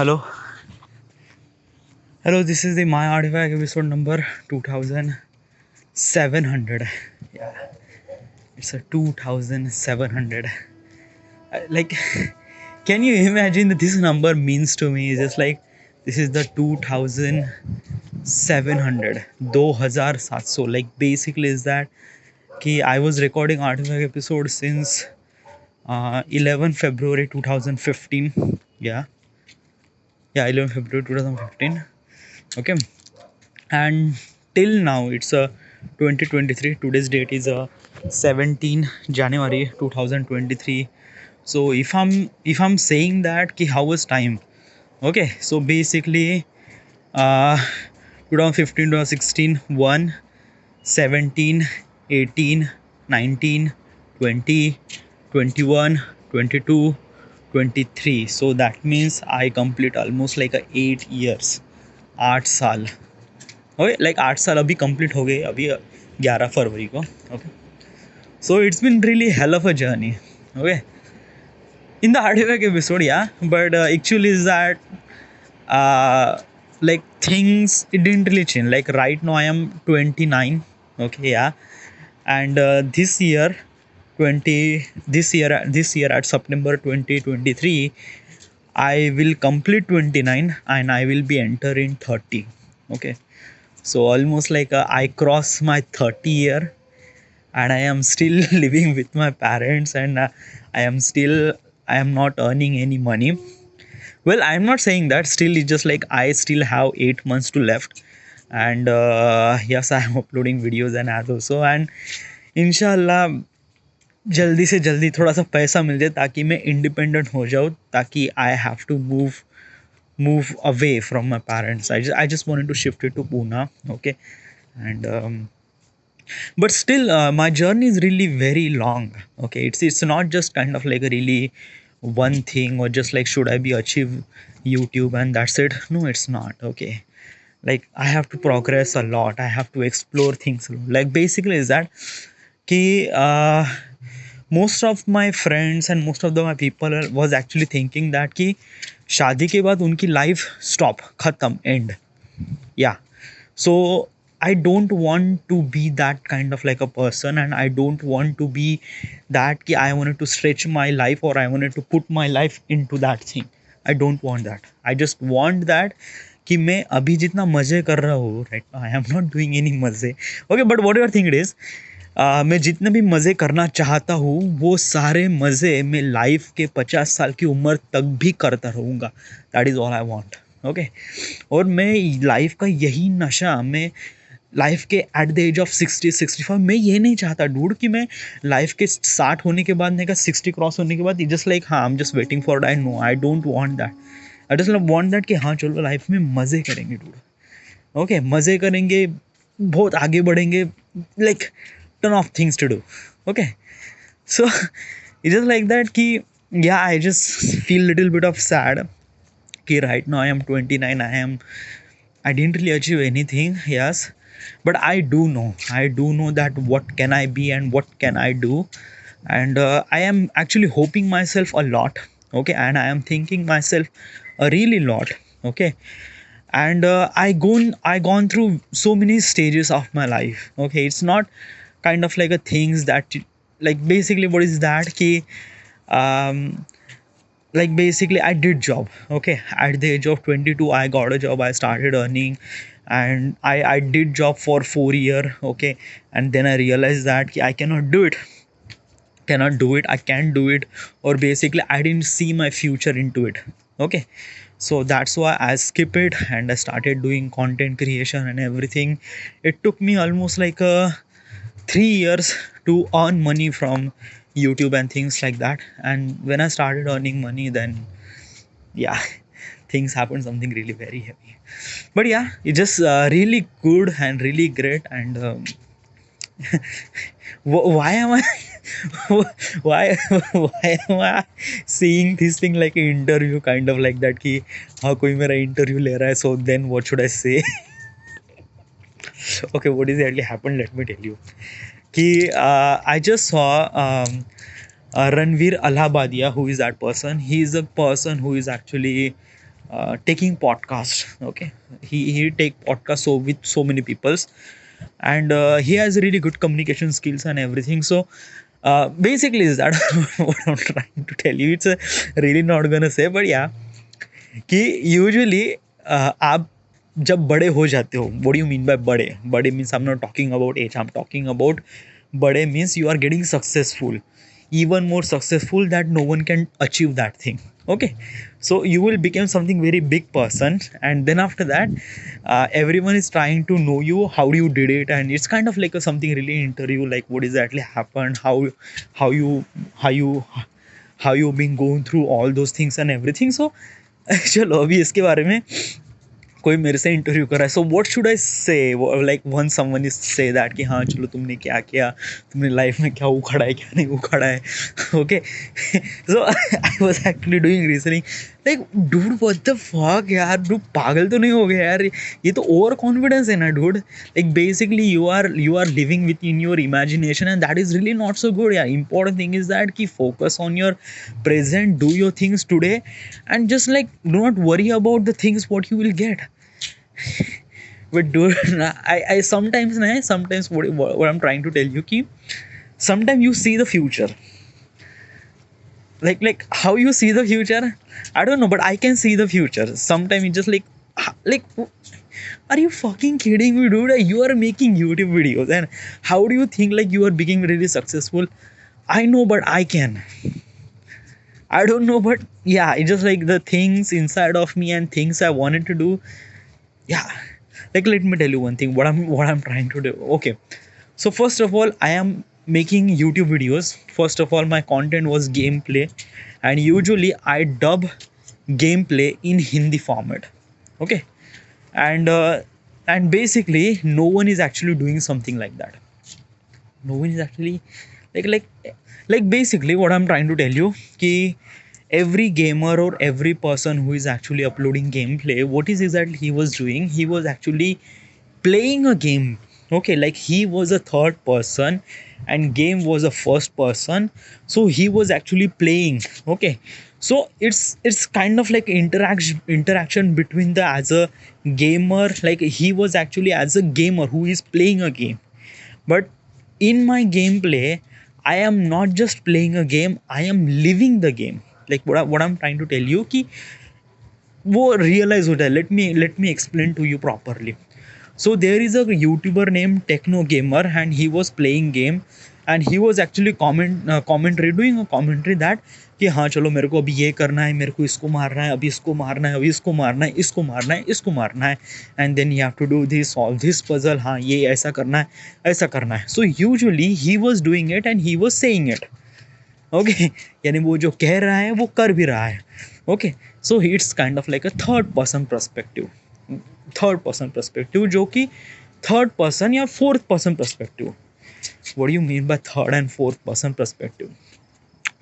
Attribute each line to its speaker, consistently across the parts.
Speaker 1: Hello, hello. This is the My Artifact episode number 2700. Yeah, it's a 2700. Like, can you imagine that this number means to me? Just like this is the 2700, 2700. Like basically is that कि I was recording Artifact episode since 11 February 2015. Yeah, yeah, 11 February 2015. Okay, and till now it's a 2023. Today's date is 17 January 2023. So if I'm saying that ki how was time, okay, so basically uh 2015, 2016, 1, 17, 18, 19, 20, 21, 22, 23. So that means I complete almost like a 8 years, 8 साल. Okay, like 8 साल अभी complete हो गए, अभी 11 फरवरी को. Okay, so it's been really hell of a journey. Okay, in the artifact episode, yeah but actually is that like things it didn't really change. Like right now I am 29. Okay, yeah, and this year at September 2023 I will complete 29 and I will be entering 30. Okay, so almost like I cross my 30 year and I am still living with my parents, and I am not earning any money. Well, I'm not saying that. Still, it's just like I still have 8 months to left, and yes, I am uploading videos and ads also. And inshallah, जल्दी से जल्दी थोड़ा सा पैसा मिल जाए ताकि मैं independent हो जाऊँ, ताकि I have to move away from my parents. I just wanted to shift it to Pune. Okay, and but still my journey is really very long. Okay, it's not just kind of like a really one thing, or just like should I be achieve YouTube and that's it. No, it's not. Okay, like I have to progress a lot, I have to explore things a lot. Like basically is that कि most of my friends and most of my people was actually thinking that कि शादी के बाद उनकी life stop, खत्म, and. Yeah, so I don't want to be that kind of like a person, and I don't want to be that ki I wanted to stretch my life or I wanted to put my life into that thing. I don't want that. I just want that कि मैं अभी जितना मज़े कर रहा हूँ right, I am not doing any मज़े. Okay, but what your think it is, मैं जितने भी मज़े करना चाहता हूँ वो सारे मज़े मैं लाइफ के 50 साल की उम्र तक भी करता रहूँगा. That is all I want. Okay, और मैं लाइफ का यही नशा, मैं लाइफ के एट द एज ऑफ 60-65, मैं ये नहीं चाहता डूड कि मैं लाइफ के 60 होने के बाद, नहीं का 60 क्रॉस होने के बाद जस्ट लाइक हाँ I am just waiting for die. No, I don't want that. I just want that कि हाँ चलो लाइफ में मज़े करेंगे डूड. ओके, मज़े करेंगे, बहुत आगे बढ़ेंगे, like ton of things to do. Okay, so it's just like that ki yeah, I just feel little bit of sad ki right now I am 29. I didn't really achieve anything, yes, but I do know that what can I be and what can I do. And I am actually hoping myself a lot. Okay, and I am thinking myself a really lot. Okay, and I gone through so many stages of my life. Okay, it's not kind of like a things that like basically what is that ki um like basically I did job. Okay, at the age of 22 I got a job, I started earning, and I did job for 4 year. Okay, and then I realized that ki I cannot do it, I can't do it, or basically I didn't see my future into it. Okay, so that's why I skip it and I started doing content creation and everything. It took me almost like a 3 years to earn money from YouTube and things like that. And when I started earning money, then yeah, things happened, something really very heavy. But yeah, it's just really good and really great. And why am I why why am I seeing this thing like an interview, kind of like that कि हाँ कोई मेरा interview ले रहा है, so then what should I say? Okay, what exactly happened, let me tell you कि I just saw Ranveer Allahabadia. Who is that person? He is a person who is actually taking podcast. Okay, he take podcast so with so many peoples, and he has really good communication skills and everything. So basically is that what I'm trying to tell you. It's really not gonna say, but yeah, कि usually आप जब बड़े हो जाते हो, what you mean by बड़े? बड़े means I am not talking about age, I am talking about बड़े means you are getting successful, even more successful that no one can achieve that thing. Okay, so you will become something very big person, and then after that everyone is trying to know you, how you did it, and it's kind of like a something really interview, like what exactly happened, how you how you how you been going through all those things and everything. So चलो अभी इसके बारे में कोई मेरे से interview कर रहा है, सो व्हाट शुड आई से, like one someone is say that कि हाँ चलो तुमने क्या किया, तुमने लाइफ में क्या उखाड़ा है क्या नहीं उखाड़ा है. Okay, so I was actually doing reasoning, like dude what the fuck यार, डूड पागल तो नहीं हो गया यार, ये तो ओवर कॉन्फिडेंस है ना dude. Like basically you are living with in your imagination and that is really not so good यार. इंपॉर्टेंट थिंग इज दैट कि focus on your present, do your things today, and just like do not worry about the things what you will get. But dude, I sometimes what I'm trying to tell you ki sometimes you see the future, like how you see the future, I don't know, but I can see the future. Sometimes it's just like are you fucking kidding me, dude? You are making YouTube videos and how do you think like you are becoming really successful? I know, but I can. I don't know, but yeah, it's just like the things inside of me and things I wanted to do. Yeah, like let me tell you one thing. What I'm trying to do. Okay, so first of all, I am making YouTube videos. First of all, my content was gameplay, and usually I dub gameplay in Hindi format. Okay, and basically, no one is actually doing something like that. No one is actually like basically what I'm trying to tell you कि every gamer or every person who is actually uploading gameplay, what is exactly he was doing, he was actually playing a game. Okay, like he was a third person and game was a first person, so he was actually playing. Okay, so it's kind of like interaction between the as a gamer, like he was actually as a gamer who is playing a game. But in my gameplay, I am not just playing a game, I am living the game. Like what I'm trying to tell you कि वो realize होता है. Let me explain to you properly. So there is a YouTuber named Techno Gamer and he was playing game and he was actually doing a commentary that कि हाँ चलो मेरे को अभी ये करना है, मेरे को इसको मारना है, अभी इसको मारना है, अभी इसको मारना है, इसको मारना है, इसको मारना है, and then you have to do this, solve this puzzle, हाँ ये ऐसा करना है, ऐसा करना है. So usually he was doing it and he was saying it. Okay, यानी वो जो कह रहा है वो कर भी रहा है. Okay, so it's kind of like a third person perspective जो कि थर्ड पर्सन या fourth person perspective. What do you mean by third and fourth person perspective?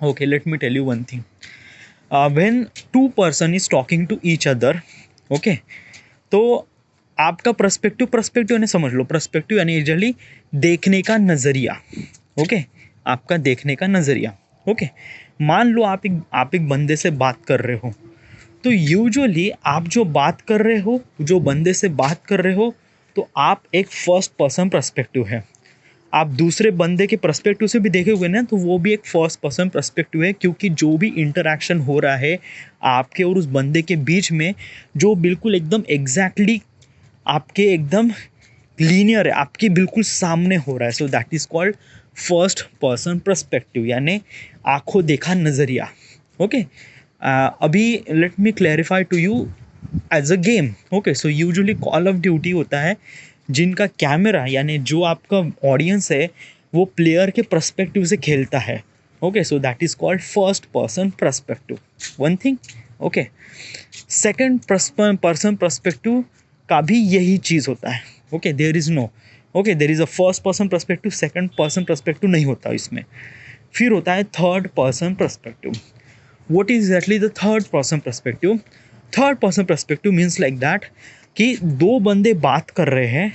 Speaker 1: Okay, let me tell you one thing. When two person is talking to each other, okay, तो आपका perspective ने समझ लो. Perspective यानी usually देखने का नज़रिया. Okay, आपका देखने का नज़रिया. ओके, मान लो आप एक बंदे से बात कर रहे हो, तो यूजुअली आप जो बात कर रहे हो, जो बंदे से बात कर रहे हो, तो आप एक फर्स्ट पर्सन पर्सपेक्टिव है. आप दूसरे बंदे के पर्सपेक्टिव से भी देखे हुए ना, तो वो भी एक फर्स्ट पर्सन पर्सपेक्टिव है, क्योंकि जो भी इंटरेक्शन हो रहा है आपके और उस बंदे के बीच में, जो बिल्कुल एकदम एग्जैक्टली आपके एकदम लीनियर है, आपके बिल्कुल सामने हो रहा है. So that is called first person perspective, यानी आंखों देखा नज़रिया. ओके, अभी let me clarify to you as a game. Okay, so usually call of duty होता है जिनका कैमरा यानी जो आपका ऑडियंस है वो प्लेयर के पर्सपेक्टिव से खेलता है. Okay, so that is called first person perspective. One thing. Okay, second person perspective का भी यही चीज़ होता है. Okay, there is no, okay, there is a first person perspective, second person perspective नहीं होता इसमें. फिर होता है third person perspective. What is actually the third person perspective? Third person perspective means like that कि दो बंदे बात कर रहे हैं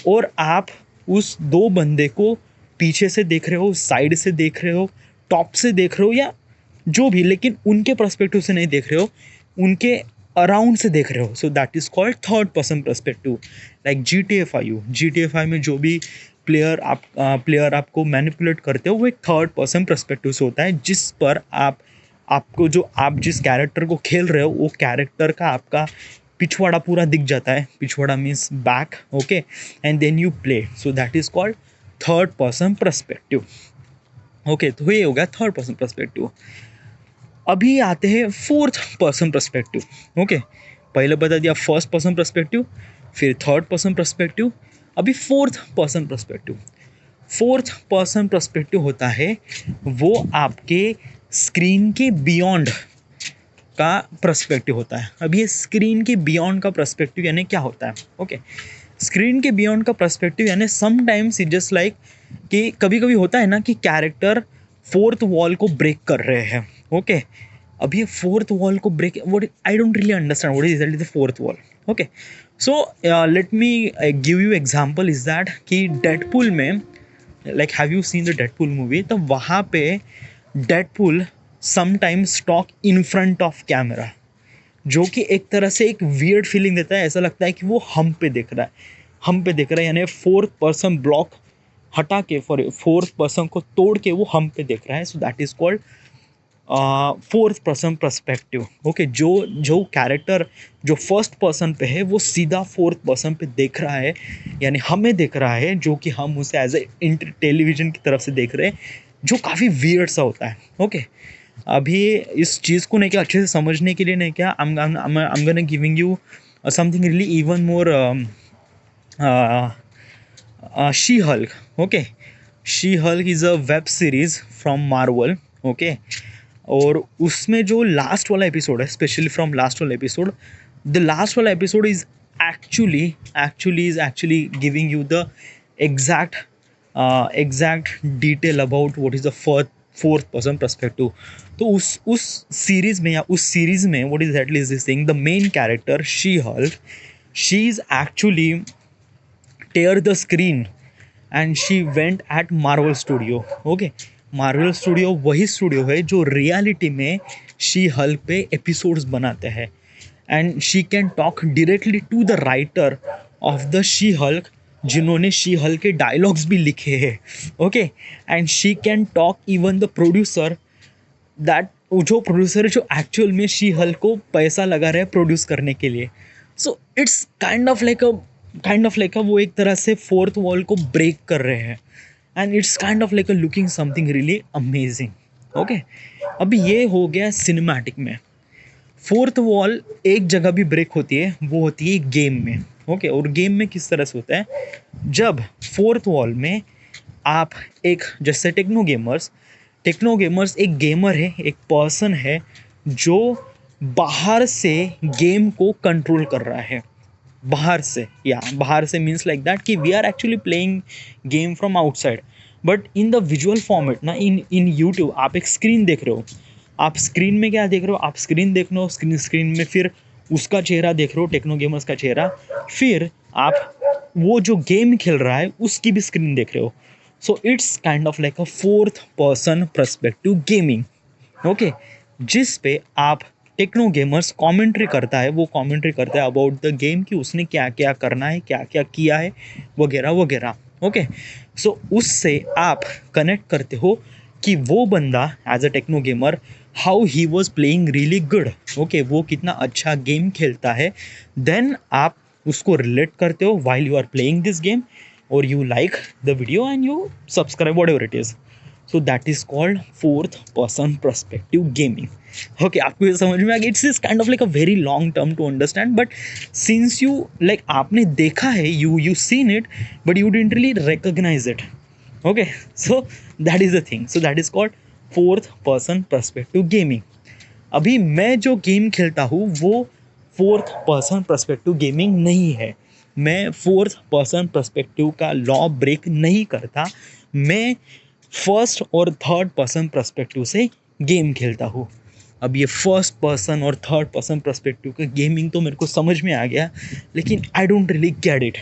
Speaker 1: और आप उस दो बंदे को पीछे से देख रहे हो, साइड से देख रहे हो, टॉप से देख रहे हो या जो भी, लेकिन उनके पर्सपेक्टिव से नहीं देख रहे हो, उनके अराउंड से देख रहे हो, सो that is called third person perspective. Like GTA 5 में जो भी प्लेयर आपको मैनिपुलेट करते हो वो एक थर्ड पर्सन पर्सपेक्टिव से होता है, जिस पर आप जिस कैरेक्टर को खेल रहे हो वो कैरेक्टर का आपका पिछवाड़ा पूरा दिख जाता है. पिछवाड़ा means back. Okay, and then you play, so that is called third person perspective. Okay, तो ये हो गया थर्ड पर्सन पर्सपेक्टिव. अभी आते हैं फोर्थ पर्सन पर्सपेक्टिव. ओके, पहले बता दिया फर्स्ट पर्सन पर्सपेक्टिव, फिर थर्ड पर्सन पर्सपेक्टिव, अभी fourth person perspective. Fourth person perspective होता है वो आपके स्क्रीन के बियॉन्ड का पर्सपेक्टिव होता है. अब ये स्क्रीन के बियॉन्ड का पर्सपेक्टिव यानी क्या होता है? ओके, स्क्रीन के बियॉन्ड का पर्सपेक्टिव यानी समटाइम्स इट जस्ट लाइक कि कभी कभी होता है ना कि कैरेक्टर फोर्थ वॉल को ब्रेक कर रहे हैं. ओके, अब ये फोर्थ वॉल को break, what I don't really understand what is the fourth wall. Okay, so let me give you example is that कि डेडपूल में, like have you seen the Deadpool movie, तो वहाँ पे Deadpool sometimes talk in front of camera, जो कि एक तरह से एक वियर्ड फीलिंग देता है. ऐसा लगता है कि वो हम पे देख रहा है, यानी फोर्थ पर्सन ब्लॉक हटा के फोर्थ पर्सन को तोड़ के वो हम पे देख रहा है. So that is called fourth person perspective. Okay, जो कैरेक्टर जो फर्स्ट पर्सन पे है वो सीधा फोर्थ पर्सन पे देख रहा है, यानी हमें देख रहा है, जो कि हम उसे एज ए टेलीविजन की तरफ से देख रहे हैं, जो काफ़ी वियर्ड सा होता है. ओके, अभी इस चीज़ को नहीं क्या अच्छे से समझने के लिए नहीं क्या I'm gonna giving you something really even more She-Hulk. Okay, She-Hulk is a web series from Marvel. Okay, और उसमें जो लास्ट वाला एपिसोड है, स्पेशली फ्रॉम लास्ट वाला एपिसोड, द लास्ट वाला episode is actually giving you the exact detail about what is the fourth person perspective. तो उस series में what is at least this thing, the main character She-Hulk, she is actually tier the screen and she went eight Marvel studio. Okay, Marvel studio वही studio है जो reality में She-Hulk पे episodes बनाते हैं, and she can talk directly to the writer of the She-Hulk, जिन्होंने She-Hulk के dialogues भी लिखे हैं. Okay, and she can talk even the producer, that जो प्रोड्यूसर है जो एक्चुअल में She-Hulk को पैसा लगा रहे हैं प्रोड्यूस करने के लिए. So it's kind of like वो एक तरह से फोर्थ वॉल को ब्रेक कर रहे हैं, and it's kind of like looking something really amazing. Okay, अभी ये हो गया सिनेमैटिक में. फोर्थ वॉल एक जगह भी ब्रेक होती है, वो होती है गेम में. ओके, और गेम में किस तरह से होता है, जब फोर्थ वॉल में आप एक जैसे टेक्नो गेमर्स एक गेमर है, एक पर्सन है जो बाहर से गेम को कंट्रोल कर रहा है. बाहर से मीन्स लाइक दैट कि we are actually playing game from outside, but in the visual format ना, इन यूट्यूब आप एक स्क्रीन देख रहे हो. आप स्क्रीन में क्या देख रहे हो, आप स्क्रीन देख रहे हो, स्क्रीन में फिर उसका चेहरा देख रहे हो, टेक्नो गेमर्स का चेहरा, फिर आप वो जो गेम खेल रहा है उसकी भी स्क्रीन देख रहे हो. So it's kind of like a fourth person perspective gaming. Okay, जिस पे आप टेक्नो गेमर्स कमेंट्री करता है, वो कमेंट्री करता है अबाउट द गेम कि उसने क्या क्या करना है, क्या क्या किया है, वगैरह वगैरह. ओके, सो उससे आप कनेक्ट करते हो कि वो बंदा as a techno gamer how he was playing really good. Okay, वो कितना अच्छा गेम खेलता है, देन आप उसको रिलेट करते हो while you are playing this game, और you like the video and you subscribe whatever it is. So that is called fourth person perspective gaming. Okay, आपको ये समझ में आ गया. It's is kind of like a very long term to understand, but since you like आपने देखा है, you seen it, but you didn't really recognise it. Okay, so that is the thing. So that is called fourth person perspective gaming. अभी मैं जो game खेलता हूँ वो fourth person perspective gaming नहीं है. मैं फोर्थ पर्सन पर्सपेक्टिव का लॉ ब्रेक नहीं करता. मैं फर्स्ट और थर्ड पर्सन पर्सपेक्टिव से गेम खेलता हूँ. अब ये फर्स्ट पर्सन और थर्ड पर्सन पर्सपेक्टिव का गेमिंग तो मेरे को समझ में आ गया, लेकिन I don't really get it.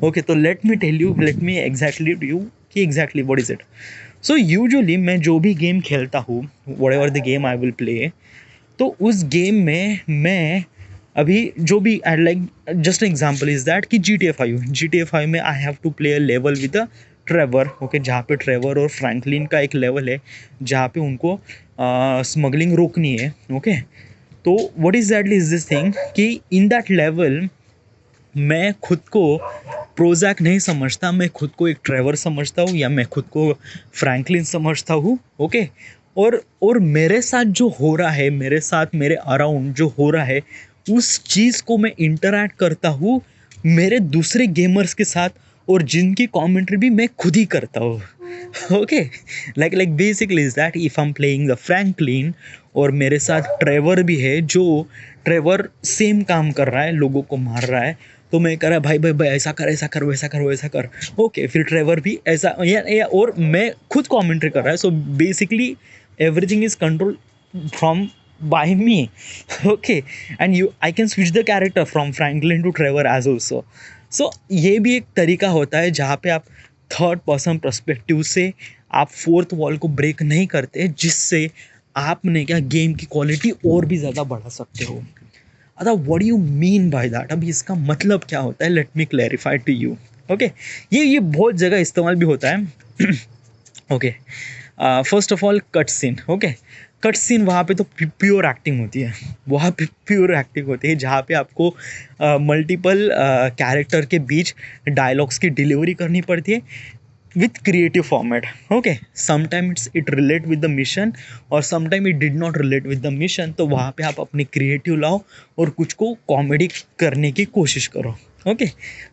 Speaker 1: Okay, तो let me exactly to you कि exactly what is it. So usually मैं जो भी गेम खेलता हूँ, whatever the game I will play, तो उस गेम में मैं अभी जो भी I like just example is that कि GTA 5 में I have to play a level with a Trevor, okay, जहाँ पे ट्रेवर और फ्रैंकलिन का एक लेवल है जहाँ पे उनको स्मगलिंग रोकनी है, ओके। तो what is that is this thing कि इन दैट लेवल मैं खुद को प्रोजैक नहीं समझता, मैं खुद को एक ट्रेवर समझता हूँ या मैं खुद को फ्रैंकलिन समझता हूँ, ओके। और मेरे साथ जो हो रहा है, मेरे साथ मेरे अराउंड जो हो रहा है, उस चीज़ को मैं इंटरैक्ट करता हूँ मेरे दूसरे गेमर्स के साथ, और जिनकी कमेंट्री भी मैं खुद ही करता हूँ, okay. Like basically is that if I am playing the Franklin और मेरे साथ ट्रेवर भी है, जो ट्रेवर सेम काम कर रहा है, लोगों को मार रहा है, तो मैं कह रहा भाई भाई भाई ऐसा कर ऐसा कर वैसा कर वैसा कर, ओके। फिर ट्रेवर भी ऐसा या और मैं खुद कमेंट्री कर रहा है, so basically everything is control from by me, okay, and you I can switch the character from Franklin to Trevor as also. So ये भी एक तरीका होता है जहाँ पे आप थर्ड पर्सन पर्सपेक्टिव से आप फोर्थ वॉल को ब्रेक नहीं करते, जिससे आपने क्या गेम की क्वालिटी और भी ज़्यादा बढ़ा सकते हो। अतः what do you mean by that, अभी इसका मतलब क्या होता है, let me clarify to you, okay. ये बहुत जगह इस्तेमाल भी होता है, okay. First of all cut scene, okay. Cut scene वहाँ पे तो प्योर एक्टिंग होती है, वहाँ पे प्योर एक्टिंग होती है, जहाँ पे आपको मल्टीपल कैरेक्टर के बीच डायलॉग्स की डिलीवरी करनी पड़ती है with creative format, okay. Sometimes it relate with the mission और sometimes it did not relate with the mission, तो वहाँ पे आप अपनी क्रिएटिव लाओ और कुछ को कॉमेडी करने की कोशिश करो, okay.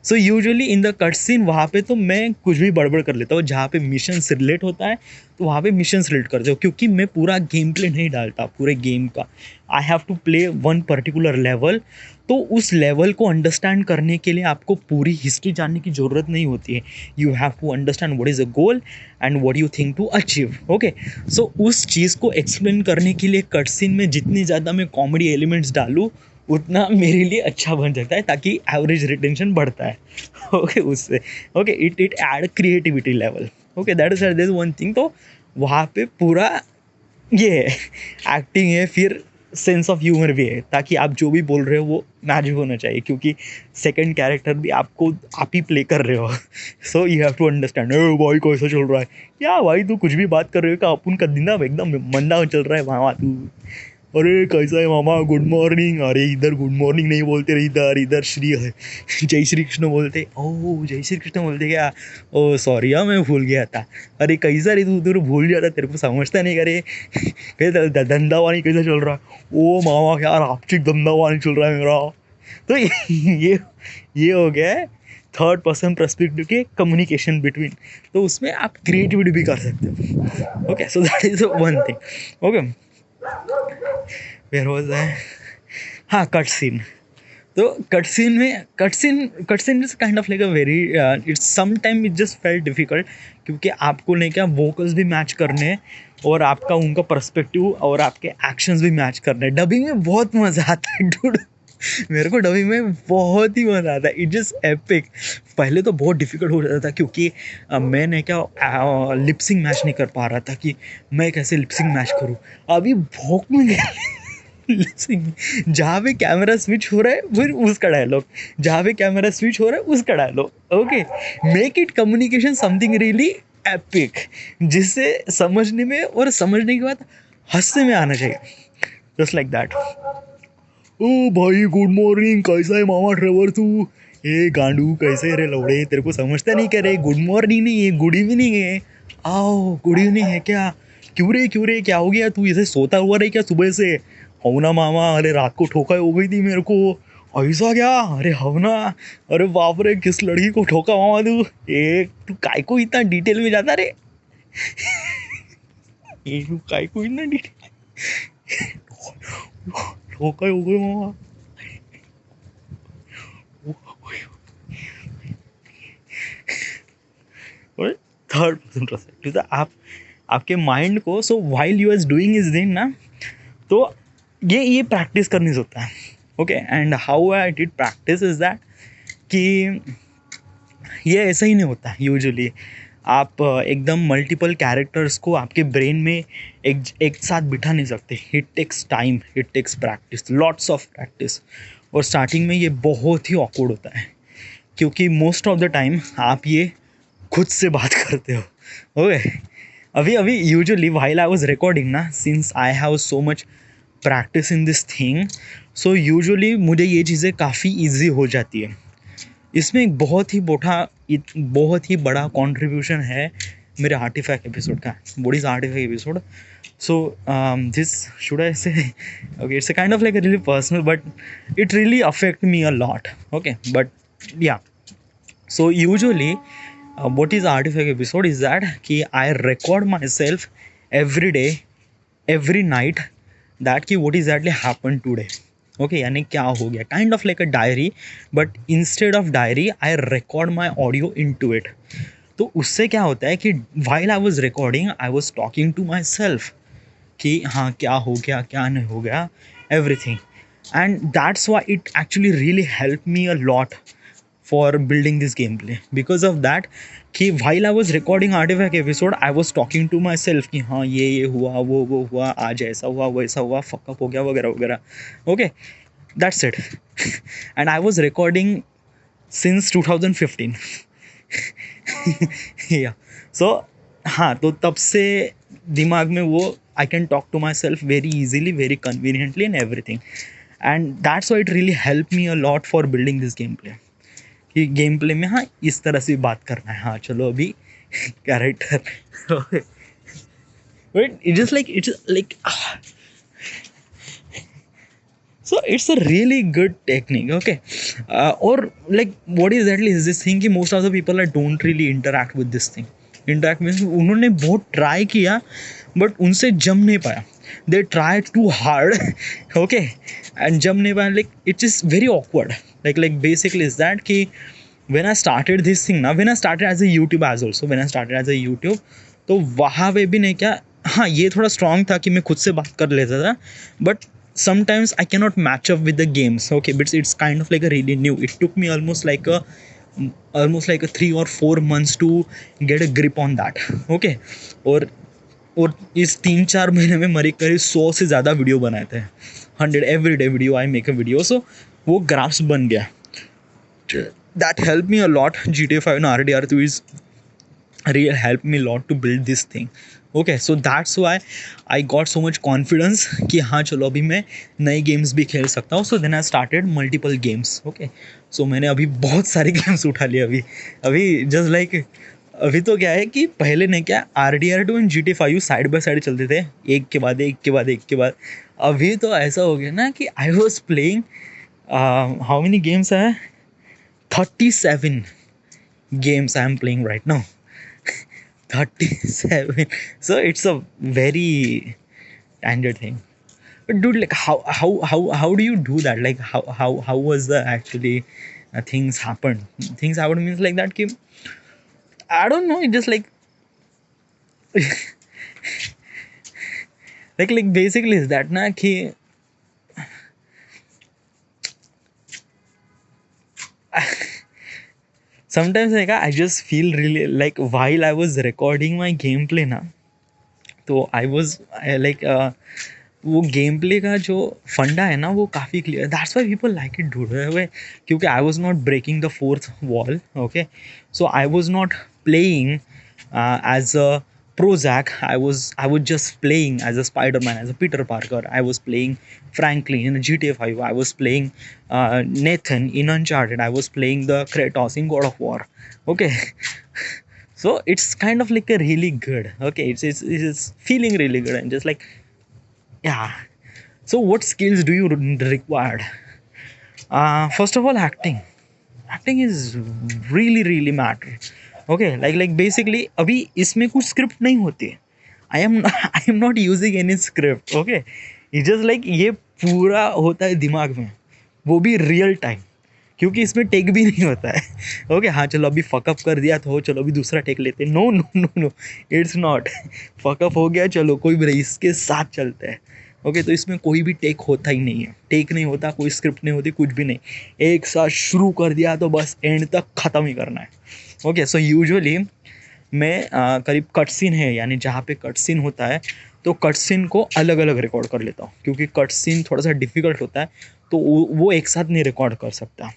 Speaker 1: So usually in the cut scene वहाँ पे तो मैं कुछ भी बड़बड़ कर लेता हूँ, जहाँ पे मिशन से रिलेट होता है तो वहाँ पे मिशन से रिलेट कर दो, क्योंकि मैं पूरा गेम प्ले नहीं डालता पूरे गेम का, I have to play one particular level. तो उस लेवल को अंडरस्टैंड करने के लिए आपको पूरी हिस्ट्री जानने की ज़रूरत नहीं होती है, you have to understand what is a goal and what you think to achieve, okay. So उस चीज़ को एक्सप्लेन करने के लिए कट सीन में जितनी ज़्यादा मैं कॉमेडी एलिमेंट्स डालूँ उतना मेरे लिए अच्छा बन जाता है, ताकि एवरेज रिटेंशन बढ़ता है, ओके, उससे, okay. It add creativity level, okay, that is one thing. तो वहाँ पे पूरा ये एक्टिंग है, फिर सेंस ऑफ ह्यूमर भी है, ताकि आप जो भी बोल रहे हो वो मैजिक होना चाहिए, क्योंकि सेकंड कैरेक्टर भी आप ही प्ले कर रहे हो, so you have to understand, भाई कैसा चल रहा है, क्या भाई तू कुछ भी बात कर रहे हो, क्या अपन का दिन एकदम मंदा चल रहा है वहाँ तू, अरे कैसा है मामा, गुड मॉर्निंग, अरे इधर गुड मॉर्निंग नहीं बोलते रहे, इधर इधर श्री है, जय श्री कृष्ण बोलते, ओह जय श्री कृष्ण बोलते क्या, ओह सॉरी यार मैं भूल गया था, अरे कैसा रे तू भूल जाता, तेरे को समझता नहीं, अरे कैसा धंधा वानी कैसा चल रहा है, ओ मामा यार आपचिक धंधा वानी चल रहा है मेरा। तो ये हो गया है थर्ड पर्सन पर्सपेक्टिव के कम्युनिकेशन बिटवीन, तो उसमें आप क्रिएटिविटी भी कर सकते हो, okay. So that is one thing, okay. Where was I, हाँ, कट सीन। तो cut scene is kind of like a very it's some time it just felt difficult, क्योंकि आपको नहीं क्या वोकल्स भी मैच करने हैं और आपका उनका पर्सपेक्टिव और आपके एक्शंस भी मैच करने हैं। डबिंग में बहुत मज़ा आता है डूड, मेरे को डबिंग में बहुत ही मज़ा आता है, इट जस्ट एपिक। पहले तो बहुत डिफिकल्ट हो जाता था, क्योंकि मैंने क्या लिपसिंग मैच नहीं कर पा रहा था कि मैं कैसे लिपसिंग मैच करूँ। अभी भौक में गया जहाँ पे कैमरा स्विच हो रहा है फिर उसका डायलॉग, जहाँ पे कैमरा स्विच हो रहा है उसका dialogue, okay. Make it communication something really epic, जिससे समझने में और समझने के बाद हंसने में आना चाहिए, जस्ट लाइक दैट। ओ भाई गुड मॉर्निंग, कैसा है मामा ट्रेवर तू, ए गांडू कैसे रे लौड़े, तेरे को समझता नहीं क्या रे, गुड मॉर्निंग नहीं है गुड इवनिंग है, आओ गुड इवनिंग है क्या, क्यों रे क्या हो गया, तू ऐसे सोता हुआ रहे क्या सुबह से, हो ना मामा, अरे रात को ठोका हो गई थी मेरे को, ऐसा क्या, अरे हो ना, अरे बाप रे किस लड़की को ठोका मामा तू काय को इतना डिटेल में जाता रे, तू काय को इतना डिटेल ठोका हो गई मामा। थर्ड पर्सन पर्सपेक्टिव, आप आपके माइंड को, so while you are doing is thing ना, तो ये प्रैक्टिस करने से होता है, okay. And how I did practice is that कि ये ऐसा ही नहीं होता यूजुअली, आप एकदम मल्टीपल कैरेक्टर्स को आपके ब्रेन में एक साथ बिठा नहीं सकते. It takes time, it takes practice, lots of practice. और स्टार्टिंग में ये बहुत ही ऑकवर्ड होता है, क्योंकि मोस्ट ऑफ द टाइम आप ये खुद से बात करते हो. ओके, अभी usually while I was recording ना, since I have so much practice in this thing, so usually मुझे ये चीज़ें काफ़ी ईजी हो जाती है. इसमें एक बहुत ही बड़ा कंट्रीब्यूशन है मेरे आर्टिफैक्ट एपिसोड का. What is artifact episode? So this should I say, okay, it's a kind of like a really personal, but it really affect me a lot. Okay, but yeah, so usually what is artifact episode is that कि I record myself every day, every night, that कि what exactly happened today. Okay, यानी क्या हो गया, kind of like a diary, but instead of diary I record my audio into it. तो उससे क्या होता है कि while I was recording I was talking to myself कि हाँ क्या हो गया, क्या नहीं हो गया, everything. And that's why it actually really helped me a lot for building this gameplay. Because of that कि while I was recording Artifact episode I was talking to myself कि हाँ ये हुआ, वो हुआ, आज ऐसा हुआ, वैसा हुआ, fuck up हो गया, वगैरह वगैरह. Okay, that's it. And I was recording since 2015. Yeah, so हाँ, तो तब से दिमाग में वो I can talk to myself very easily, very conveniently and everything. And that's why it really helped me a lot for building this gameplay. कि game play में हाँ इस तरह से बात करना है. हाँ चलो अभी character but it's like so it's a really good technique. Okay, और like what is that'll is this thing कि most of the people are don't really interact with this thing. Interact means उन्होंने बहुत try किया but उनसे जम नहीं पाया. They try too hard. Okay, and जम नहीं पाया. Like it is very awkward. like basically is that कि when I started this thing ना, when I started as a YouTube as also, when I started as a YouTube, तो वहाँ पे भी नहीं क्या, हाँ ये थोड़ा strong था कि मैं खुद से बात कर लेता था, but sometimes I cannot match up with the games. Okay, but it's kind of like a really new. It took me almost like a 3 or 4 months to get a grip on that. Okay, और इस 3-4 महीने में मेरे करीब 100 से ज़्यादा video बनाए थे. 100 every day video I make a video. So वो ग्राफ्स बन गया. That helped me a lot. GTA 5 and RDR2 is really helped me a lot to build this thing. Okay, so that's why I got so much confidence कि हाँ चलो अभी मैं नए games भी खेल सकता हूँ. So then I started multiple games. Okay, so मैंने अभी बहुत सारे गेम्स उठा लिए. अभी just like अभी तो क्या है कि पहले ने क्या RDR2 and GTA 5 side by side चलते थे, एक के बाद एक के बाद एक के बाद. अभी तो ऐसा हो गया ना कि I was playing how many games are 37 games I am playing right now. 37. So it's a very standard thing. But dude, like how do you do that? Like how was the actually things happened? Things happened means like that ki I don't know, it just like like basically is that na ki sometimes like I just feel really like while I was recording my gameplay ना, तो वो game play का जो फंडा है ना वो काफ़ी क्लियर. That's why people like it dude. क्योंकि I was not breaking the fourth wall. Okay, so I was not playing as a Prozac. I was just playing as a Spider-Man, as a Peter Parker. I was playing Franklin in GTA 5. I was playing Nathan in Uncharted. I was playing the Kratos in God of War. Okay. So it's kind of like a really good. Okay, it's feeling really good and just like, yeah. So what skills do you require? First of all, acting. Acting is really matter. Okay, like basically अभी इसमें कुछ script नहीं होती है. आई am not using any script. Okay, it just like ये पूरा होता है दिमाग में, वो भी रियल टाइम, क्योंकि इसमें टेक भी नहीं होता है. ओके, हाँ चलो अभी फकअप कर दिया तो चलो अभी दूसरा टेक लेते हैं. No, it's not. फकअप हो गया, चलो कोई भी इसके साथ चलते हैं. ओके, तो इसमें कोई भी टेक होता ही नहीं है. टेक नहीं होता, कोई स्क्रिप्ट नहीं होती, कुछ भी नहीं. एक साथ शुरू कर दिया तो बस एंड तक ख़त्म ही करना है. Okay, so usually मैं करीब कट सीन है, यानी जहाँ पे कट सीन होता है तो कट सीन को अलग अलग रिकॉर्ड कर लेता हूँ, क्योंकि कट सीन थोड़ा सा डिफिकल्ट होता है, तो वो एक साथ नहीं रिकॉर्ड कर सकता.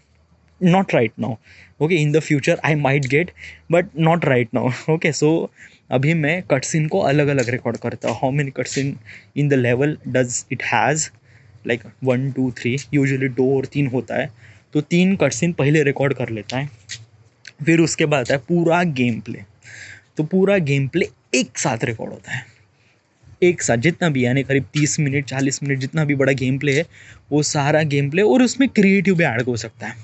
Speaker 1: Not right now. Okay, in the future I might get, but not right now. Okay, so अभी मैं कट सीन को अलग अलग रिकॉर्ड करता हूँ. How many cut seen in the level does it has, like 1 2 3, usually 2 और 3 होता है, तो 3 कट सीन पहले रिकॉर्ड कर लेता है. फिर उसके बाद है पूरा गेम प्ले. तो पूरा गेम प्ले एक साथ रिकॉर्ड होता है, एक साथ जितना भी, यानी करीब 30 मिनट 40 मिनट जितना भी बड़ा गेम प्ले है, वो सारा गेम प्ले, और उसमें क्रिएटिव भी ऐड हो सकता है.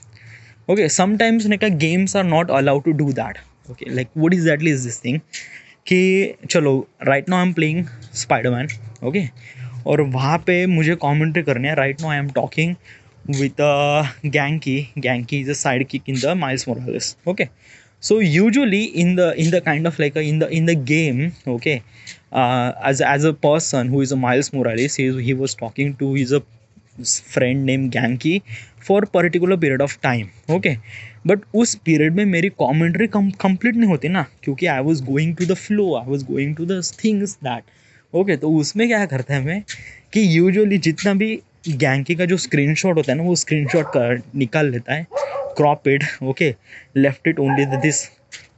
Speaker 1: ओके, समटाइम्स ने कहा games are not allowed to do that. Okay, like what exactly is this thing कि चलो right now I am playing Spiderman. Okay, और वहाँ पे मुझे कॉमेंट्री करनी है. Right now I am talking with Genki. Genki is a sidekick in the Miles Morales. Okay, so usually in the kind of like in the game, okay, as a person who is a Miles Morales, he was talking to his a friend named Genki for particular period of time. Okay, but उस period में मेरी commentary complete नहीं होती ना, क्योंकि I was going to the flow, I was going to the things that. Okay, तो उसमें क्या करता है मैं कि यूजुअली जितना भी गैंकी का जो स्क्रीनशॉट होता है ना, वो स्क्रीनशॉट कर निकाल लेता है, crop it. Okay, left it only this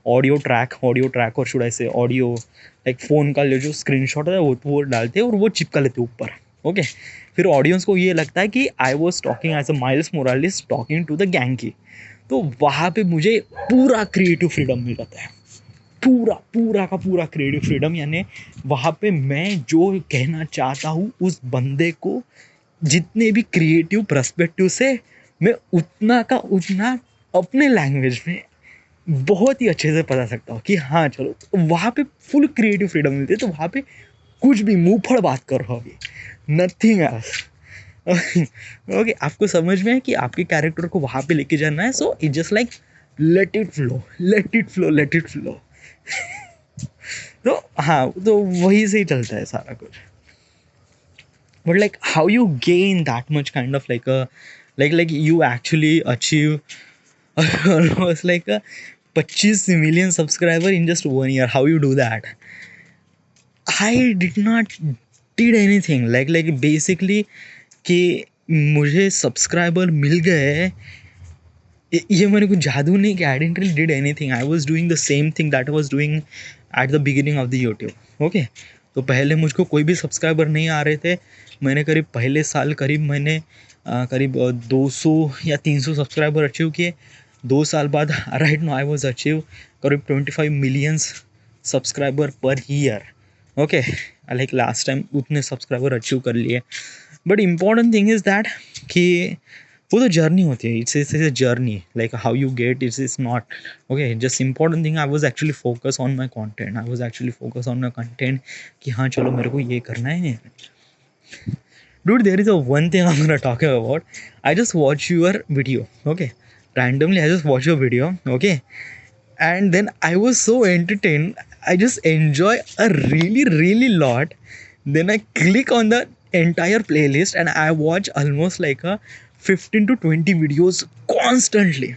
Speaker 1: audio track, और शुड आई से ऑडियो, लाइक फ़ोन का जो स्क्रीनशॉट है वो डालते हैं और वो चिपका लेते हैं ऊपर. ओके, फिर ऑडियंस को ये लगता है कि I was talking as a Miles Morales talking to the Genki. तो वहाँ पे मुझे पूरा क्रिएटिव फ्रीडम मिल जाता है, पूरा का पूरा क्रिएटिव फ्रीडम. यानी वहाँ पे मैं जो कहना चाहता हूँ उस बंदे को जितने भी क्रिएटिव पर्सपेक्टिव से मैं उतना का उतना अपने लैंग्वेज में बहुत ही अच्छे से बता सकता हूँ कि हाँ चलो, वहाँ पे फुल क्रिएटिव फ्रीडम मिलती है. तो वहाँ पे कुछ भी मुँह फड़ बात कर रहा अभी, नथिंग एल्स. ओके, आपको समझ में है कि आपके कैरेक्टर को वहाँ पे लेके जाना है. So it just like let it flow. तो हाँ, तो वही से ही चलता है सारा कुछ. But like how you gain that much kind of like a like you actually achieve almost like a 25 million subscriber in just 1 year. How you do that? I did not did anything like basically कि मुझे subscriber मिल गए, ये मैंने कुछ जादू नहीं कि आई didn't really did anything. I was doing the same thing that I was doing at the beginning of the YouTube. Okay, तो पहले मुझको कोई भी सब्सक्राइबर नहीं आ रहे थे. मैंने करीब पहले साल मैंने करीब 200 या 300 सब्सक्राइबर अचीव किए. 2 साल बाद right now I was achieve करीब 25 millions subscriber per year. Okay, like last time उतने सब्सक्राइबर अचीव कर लिए. But important thing is that कि वो तो जर्नी होती है. It's a journey, like how you get it's not okay. Just important thing, I was actually focus on my content कि हाँ चलो मेरे को ये करना है. Dude, there is a one thing I'm gonna talk about. I just watch your video, okay? Randomly, I just watch your video, okay? And then I was so entertained. I just enjoy a really lot. Then I click on the entire playlist and I watch almost like a 15 to 20 videos constantly.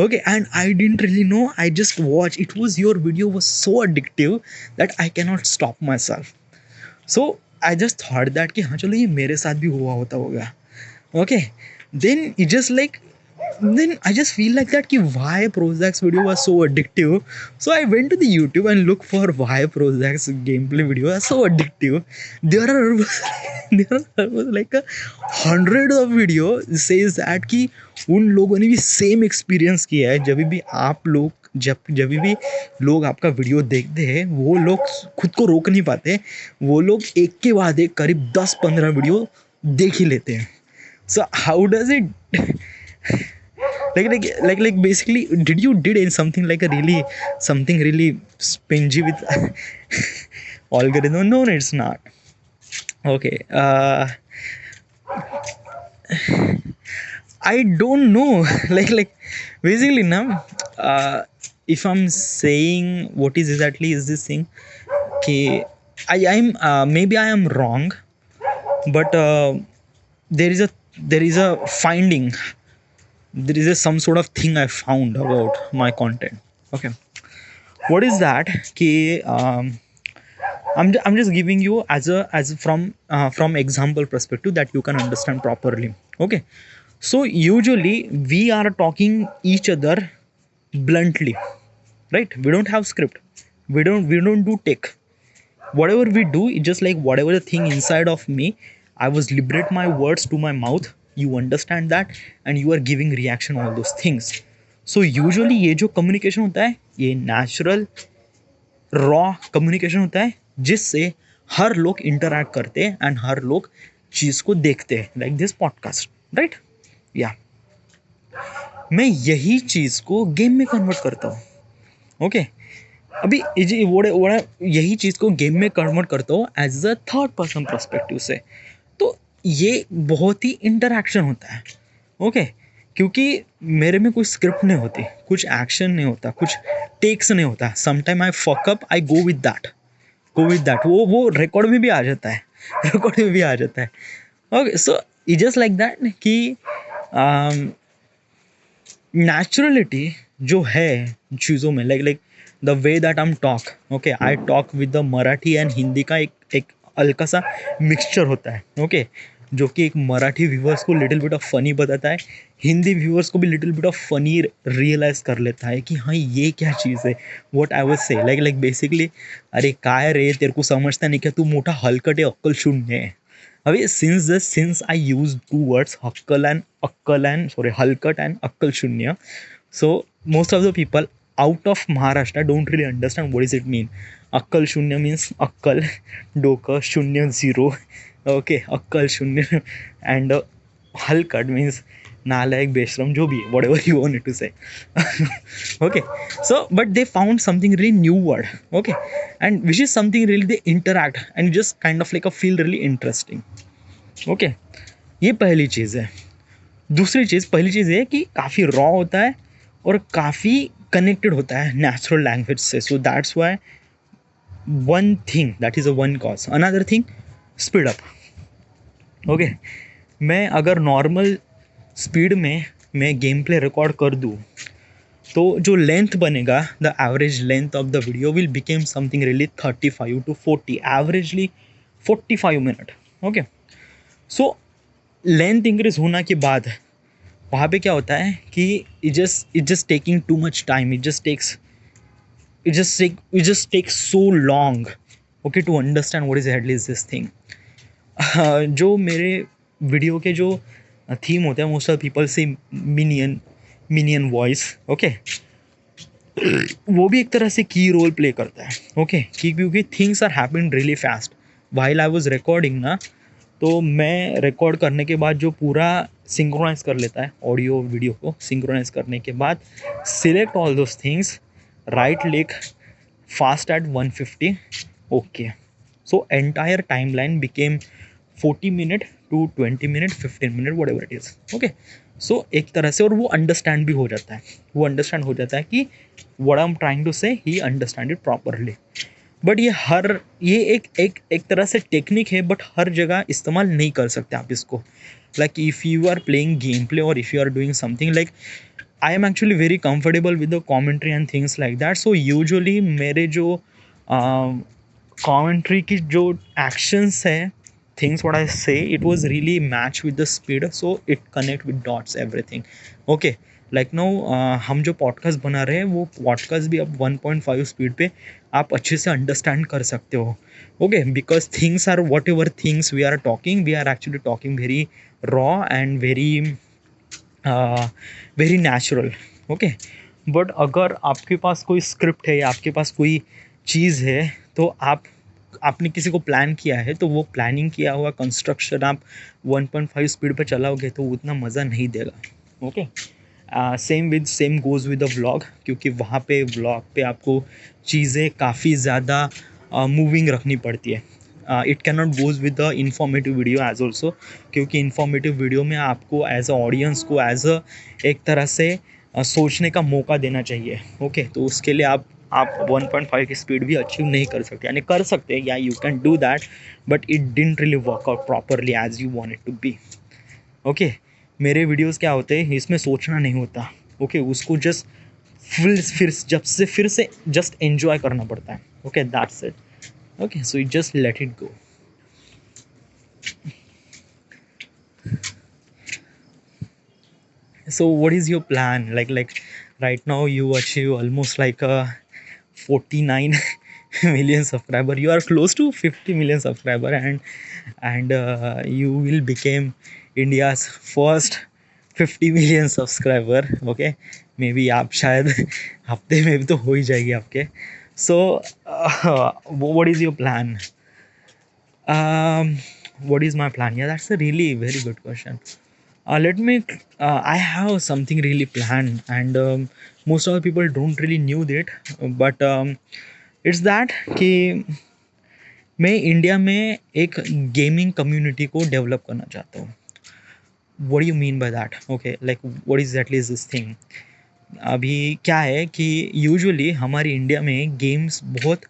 Speaker 1: Okay, and I didn't really know. I just watch. Your video was so addictive that I cannot stop myself. So I just thought that कि हाँ चलो ये मेरे साथ भी हुआ होगा. Okay, then it just like then I just feel like that कि why Prozac's video was so addictive. So I went to the YouTube and looked for why Prozac's gameplay video was so addictive. There are like 100 of video says that कि उन लोगों ने भी same experience किया है. जब भी लोग आपका वीडियो देखते हैं, वो लोग खुद को रोक नहीं पाते. वो लोग एक के बाद एक करीब 10-15 वीडियो देख ही लेते हैं. So how does it like basically did something like something really spingy with algorithm? No, it's not. Okay, I don't know. like basically now, if I'm saying what is exactly is this thing, okay, I'm maybe I am wrong, but there is a finding. There is some sort of thing I found about my content. Okay, what is that कि I'm just giving you as from example perspective that you can understand properly. Okay, so usually we are talking each other bluntly, right? We don't have script, we don't do take. Whatever we do is just like whatever the thing inside of me, I was liberate my words to my mouth, you understand that, and you are giving reaction all those things. So usually ये जो communication होता है ये natural raw communication होता है जिससे हर लोग interact करते हैं एंड हर लोग चीज़ को देखते हैं, लाइक दिस पॉडकास्ट, राइट? या मैं यही चीज़ को गेम में कन्वर्ट करता हूँ। ओके, अभी यही चीज़ को गेम में कन्वर्ट करता हूँ as a third person perspective से। तो ये बहुत ही इंटरैक्शन होता है। ओके, क्योंकि मेरे में कोई स्क्रिप्ट नहीं होती, कुछ एक्शन नहीं होता, कुछ टेक्स नहीं होता। Sometime I fuck up, I go with that वो रिकॉर्ड में भी आ जाता है रिकॉर्ड में भी आ जाता है। Okay, so it just like that कि नेचुरलिटी जो है चीज़ों में, like the way that I am talk, okay, I talk with the Marathi and Hindi का एक हल्का सा मिक्सचर होता है। ओके, जो कि एक मराठी व्यूअर्स को लिटिल बिट ऑफ फनी बताता है, हिंदी व्यूअर्स को भी little bit of funny realise कर लेता है कि हाँ ये क्या चीज़ है। What I was say like basically, अरे काय रे तेरे को समझता नहीं क्या, तू मोठा हलकट है, अक्कल शून्य है। अभी since I use two words अक्कल एंड सॉरी हलकट एंड अक्कल शून्य, so most of the people out of Maharashtra don't really understand what does it mean. Akkal shunya means akkal, doka, shunya zero. Okay, akkal shunya and halkat means nalayak, beshram, jo bhi hai, whatever you wanted to say. Okay, so but they found something really new word. Okay, and which is something really they interact and just kind of like a feel really interesting. Okay, ये पहली चीज़ है। दूसरी चीज़, पहली चीज़ ये कि काफ़ी raw होता है और काफ़ी कनेक्टेड होता है नेचुरल लैंग्वेज से। So that's why one thing that is a one cause. Another thing, speed up. Okay, मैं अगर नॉर्मल स्पीड में मैं गेम प्ले रिकॉर्ड कर दूँ तो जो लेंथ बनेगा, the average length of the video will became something really 35 to 40, averagely 45 minute. Okay, so length increase होना के बाद वहाँ पे क्या होता है कि it just taking too much time, it just takes so long, okay, to understand what is at least is this thing. जो मेरे वीडियो के जो थीम होते हैं, मोस्ट ऑफ पीपल से मिनियन वॉइस, ओके, वो भी एक तरह से की रोल प्ले करता है। ओके, क्योंकि things are happening really fast while I was recording ना, तो मैं रिकॉर्ड करने के बाद जो पूरा सिंक्रोनाइज कर लेता है, ऑडियो वीडियो को सिंक्रोनाइज करने के बाद select all those things, right click, fast at 150, okay, so entire timeline became 40 minute to 20 minute, 15 minute, what ever it is. Okay, so एक तरह से, और वो अंडरस्टैंड भी हो जाता है, वो अंडरस्टैंड हो जाता है कि what I am trying to say, he understand it properly. But ये एक तरह से टेक्निक है, बट हर जगह इस्तेमाल नहीं कर सकते आप इसको। Like if you are playing game play और if you are doing something, like I am actually very comfortable with the commentary and things like that. So usually मेरे जो कॉमेंट्री की जो एक्शंस है, things what I say, it was really match with the speed, so it connect with dots everything. Okay, like no, हम जो podcast बना रहे हैं वो पॉडकास्ट भी अब 1.5 स्पीड पे आप अच्छे से अंडरस्टैंड कर सकते हो। Okay, because things are what ever things we are talking, we are actually talking very raw and very natural. Okay, but अगर आपके पास कोई स्क्रिप्ट है या आपके पास कोई चीज़ है, तो आपने किसी को प्लान किया है, तो वो प्लानिंग किया हुआ कंस्ट्रक्शन आप 1.5 स्पीड पे चलाओगे तो उतना मज़ा नहीं देगा। Okay, same goes with the vlog, क्योंकि वहाँ पे व्लॉग पे आपको चीज़ें काफ़ी ज़्यादा मूविंग रखनी पड़ती है। It can not goes with the informative video as also, क्योंकि इन्फॉर्मेटिव वीडियो में आपको एज अ ऑडियंस को एक तरह से सोचने का मौका देना चाहिए। ओके, तो उसके लिए आप 1.5 की स्पीड भी अचीव नहीं कर सकते, यानी कर सकते हैं, या you can do that, but it didn't really work out properly as you want it to be. Okay, मेरे वीडियोस क्या होते हैं, इसमें सोचना नहीं होता। ओके, उसको जस्ट फिर जब से फिर से जस्ट एंजॉय करना पड़ता है. Okay, that's it. Okay, so you just let it go. So what is your plan? Like right now you achieve almost like a 49 million subscriber. You are close to 50 million subscriber, and you will become India's first 50 million subscriber. Okay, maybe आप शायद हफ्ते में भी तो हो ही जाएगी आपके. So what is your plan? um what is my plan? Yeah, that's a really very good question. Let me I have something really planned, and most of the people don't really knew that, but it's that कि मैं India में एक gaming community को develop करना चाहता हूँ. What do you mean by that? Okay, like what exactly is this thing? अभी क्या है कि यूजुअली हमारे इंडिया में गेम्स बहुत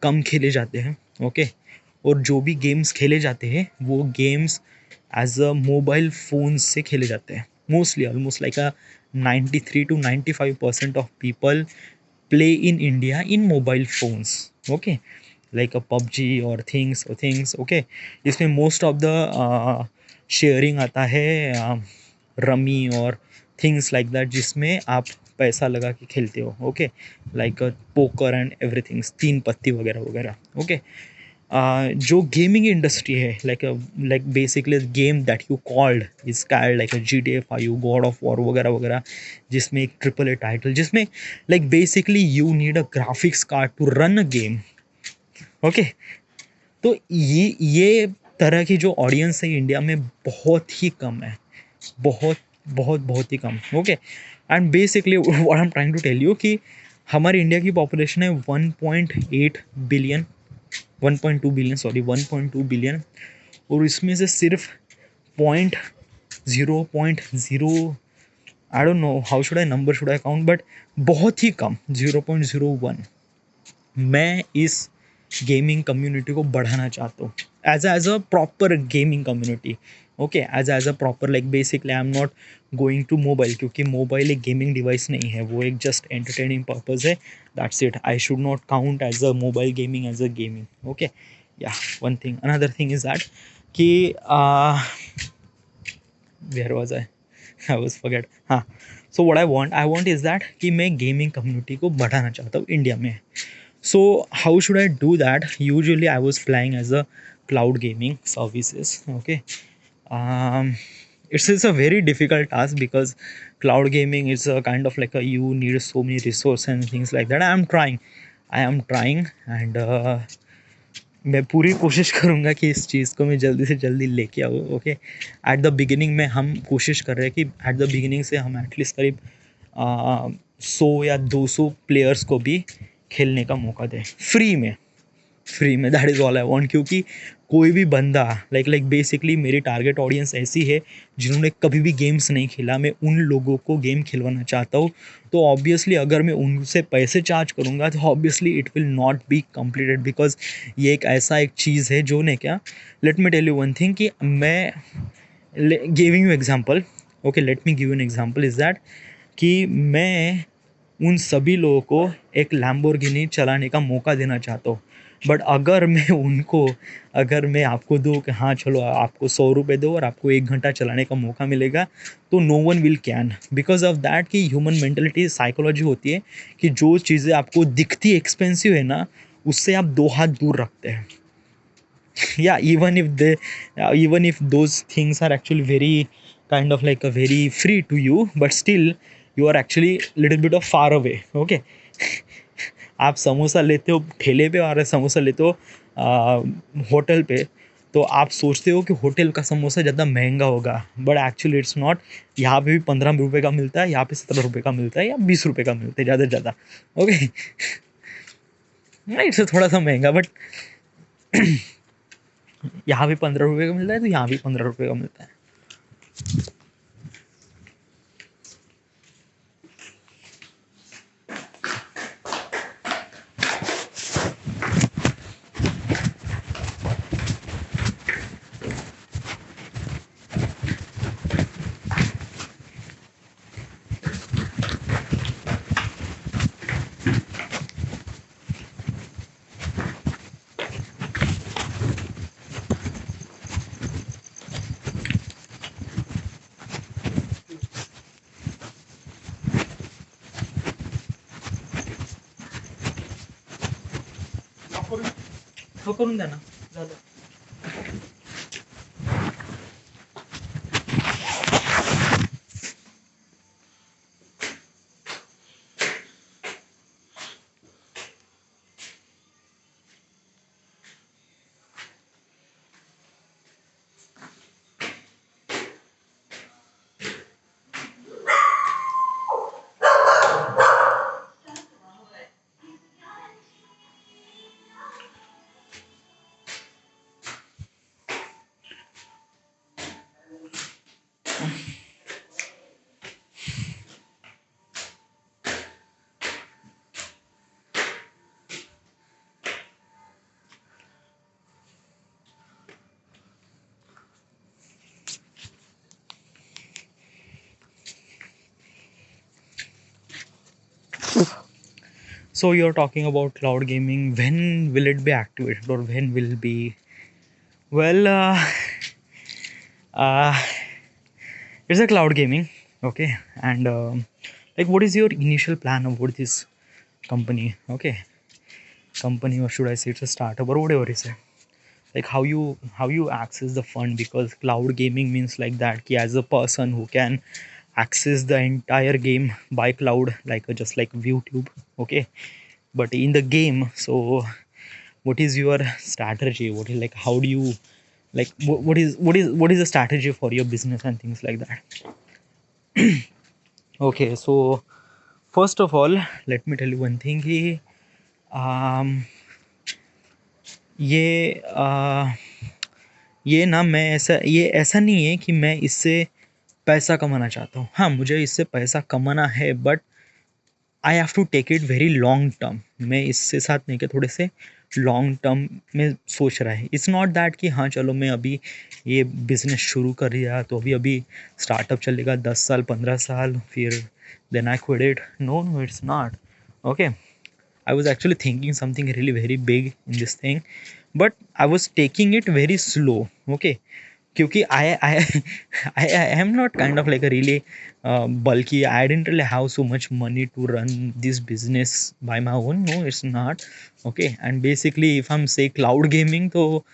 Speaker 1: कम खेले जाते हैं. ओके, और जो भी गेम्स खेले जाते हैं वो games as a mobile phone से खेले जाते हैं. Mostly almost like a 93 to 95% of people play in India in mobile phones. Okay, like a PUBG और थिंग्स. ओके, इसमें मोस्ट ऑफ द शेयरिंग आता है रमी और थिंग्स लाइक दैट, जिसमें आप पैसा लगा के खेलते हो. Okay, like poker and everythings, Teen Patti वगैरह वगैरह. ओके, जो गेमिंग इंडस्ट्री है, like basically game that you called is called like GTA 5, God of War वगैरह वगैरह, जिसमें एक AAA टाइटल, जिसमें like basically you need a graphics card to run a game. Okay, तो ये तरह की जो ऑडियंस है इंडिया में बहुत ही कम है. बहुत बहुत बहुत ही कम. Okay, and basically what I am trying to tell you कि हमारे इंडिया की पॉपुलेशन है 1.8 बिलियन, 1.2 बिलियन, सॉरी 1.2 बिलियन, और इसमें से सिर्फ point zero I don't know how should I number should I count, but बहुत ही कम 0.01 मैं इस गेमिंग कम्युनिटी को बढ़ाना चाहता हूँ as a proper gaming community. Okay, as a proper like basically I am not going to mobile, क्योंकि mobile एक गेमिंग डिवाइस नहीं है, वो एक जस्ट एंटरटेनिंग पर्पज़ है. That's it. I should not count as a mobile gaming as a gaming. Okay, yeah one thing. Another thing is that कि where was I was forget. हाँ, so what I want is that कि मैं gaming community को बढ़ाना चाहता हूँ India में. So how should I do that? Usually I was playing as a cloud gaming services. Okay, um, it's a very difficult task because cloud gaming is a kind of like a you need so many resources and things like that. I am trying and मैं पूरी कोशिश करूँगा कि इस चीज़ को मैं जल्दी से जल्दी लेके आऊँ. ओके, एट द बिगिनिंग में हम कोशिश कर रहे हैं कि एट द बिगिनिंग से हम एटलीस्ट करीब 100 या 200 प्लेयर्स को भी खेलने का मौका दें फ्री में. That is all I want, क्योंकि कोई भी बंदा लाइक बेसिकली मेरी टारगेट ऑडियंस ऐसी है जिन्होंने कभी भी गेम्स नहीं खेला. मैं उन लोगों को गेम खिलवाना चाहता हूँ. तो ऑब्वियसली अगर मैं उनसे पैसे चार्ज करूँगा तो obviously it will not be completed, because ये एक ऐसा एक चीज़ है जो ने क्या, let me tell you one thing कि मैं giving you example. Okay, let me give an example is that कि मैं उन सभी लोगों को एक लैम्बोर्गिनी चलाने का मौका देना चाहता हूँ. बट अगर मैं आपको दूँ कि हाँ चलो आपको 100 रुपये दो और आपको 1 घंटा चलाने का मौका मिलेगा, तो no one will can, because of that कि ह्यूमन मेंटलिटी साइकोलॉजी होती है कि जो चीज़ें आपको दिखती एक्सपेंसिव है ना, उससे आप 2 हाथ दूर रखते हैं. या even if those things are actually very kind of like a very free to you, but still you are actually little bit of far away. Okay, आप समोसा लेते हो ठेले पे और समोसा लेते हो होटल पे, तो आप सोचते हो कि होटल का समोसा ज़्यादा महंगा होगा, बट एक्चुअली इट्स नॉट. यहाँ पे भी 15 रुपये का मिलता है, यहाँ पे 17 रुपये का मिलता है, या 20 रुपये का मिलता है ज़्यादा से ज़्यादा. ओके, नहीं, इट्स थोड़ा सा महंगा, बट यहाँ भी 15 रुपये का मिलता है तो यहाँ भी 15 रुपये का मिलता है. ट्रान्सफर करून द्या ना, झालं. So you're talking about cloud gaming. When will it be activated, or when will it be? Well, uh, it's a cloud gaming, okay. And like, what is your initial plan about this company? Okay, company, or should I say it's a startup or whatever is it? Like how you access the fund, because cloud gaming means like that. Ki as a person who can access the entire game by cloud, like just like YouTube, okay. But in the game, so what is your strategy? What is, like, how do you, like, what is the strategy for your business and things like that? Okay, so first of all, let me tell you one thing. कि, um, ये ये ना, मैं ऐसा नहीं है कि मैं इससे पैसा कमाना चाहता हूँ. हाँ, मुझे इससे पैसा कमाना है, but I have to take it very long term. मैं इससे साथ नहीं, कि थोड़े से लॉन्ग टर्म में सोच रहा है. इट्स नॉट दैट कि हाँ चलो मैं अभी ये बिजनेस शुरू कर दिया तो अभी अभी स्टार्टअप चलेगा 10 साल 15 साल, फिर then I quit it. No no, it's not. Okay, I was actually thinking something really very big in this thing, but I was taking it very slow. Okay, क्योंकि I am not kind of like a really bulky. I didn't really have so much money to run this business by my own. No, it's not. Okay, and basically if I'm say cloud gaming, तो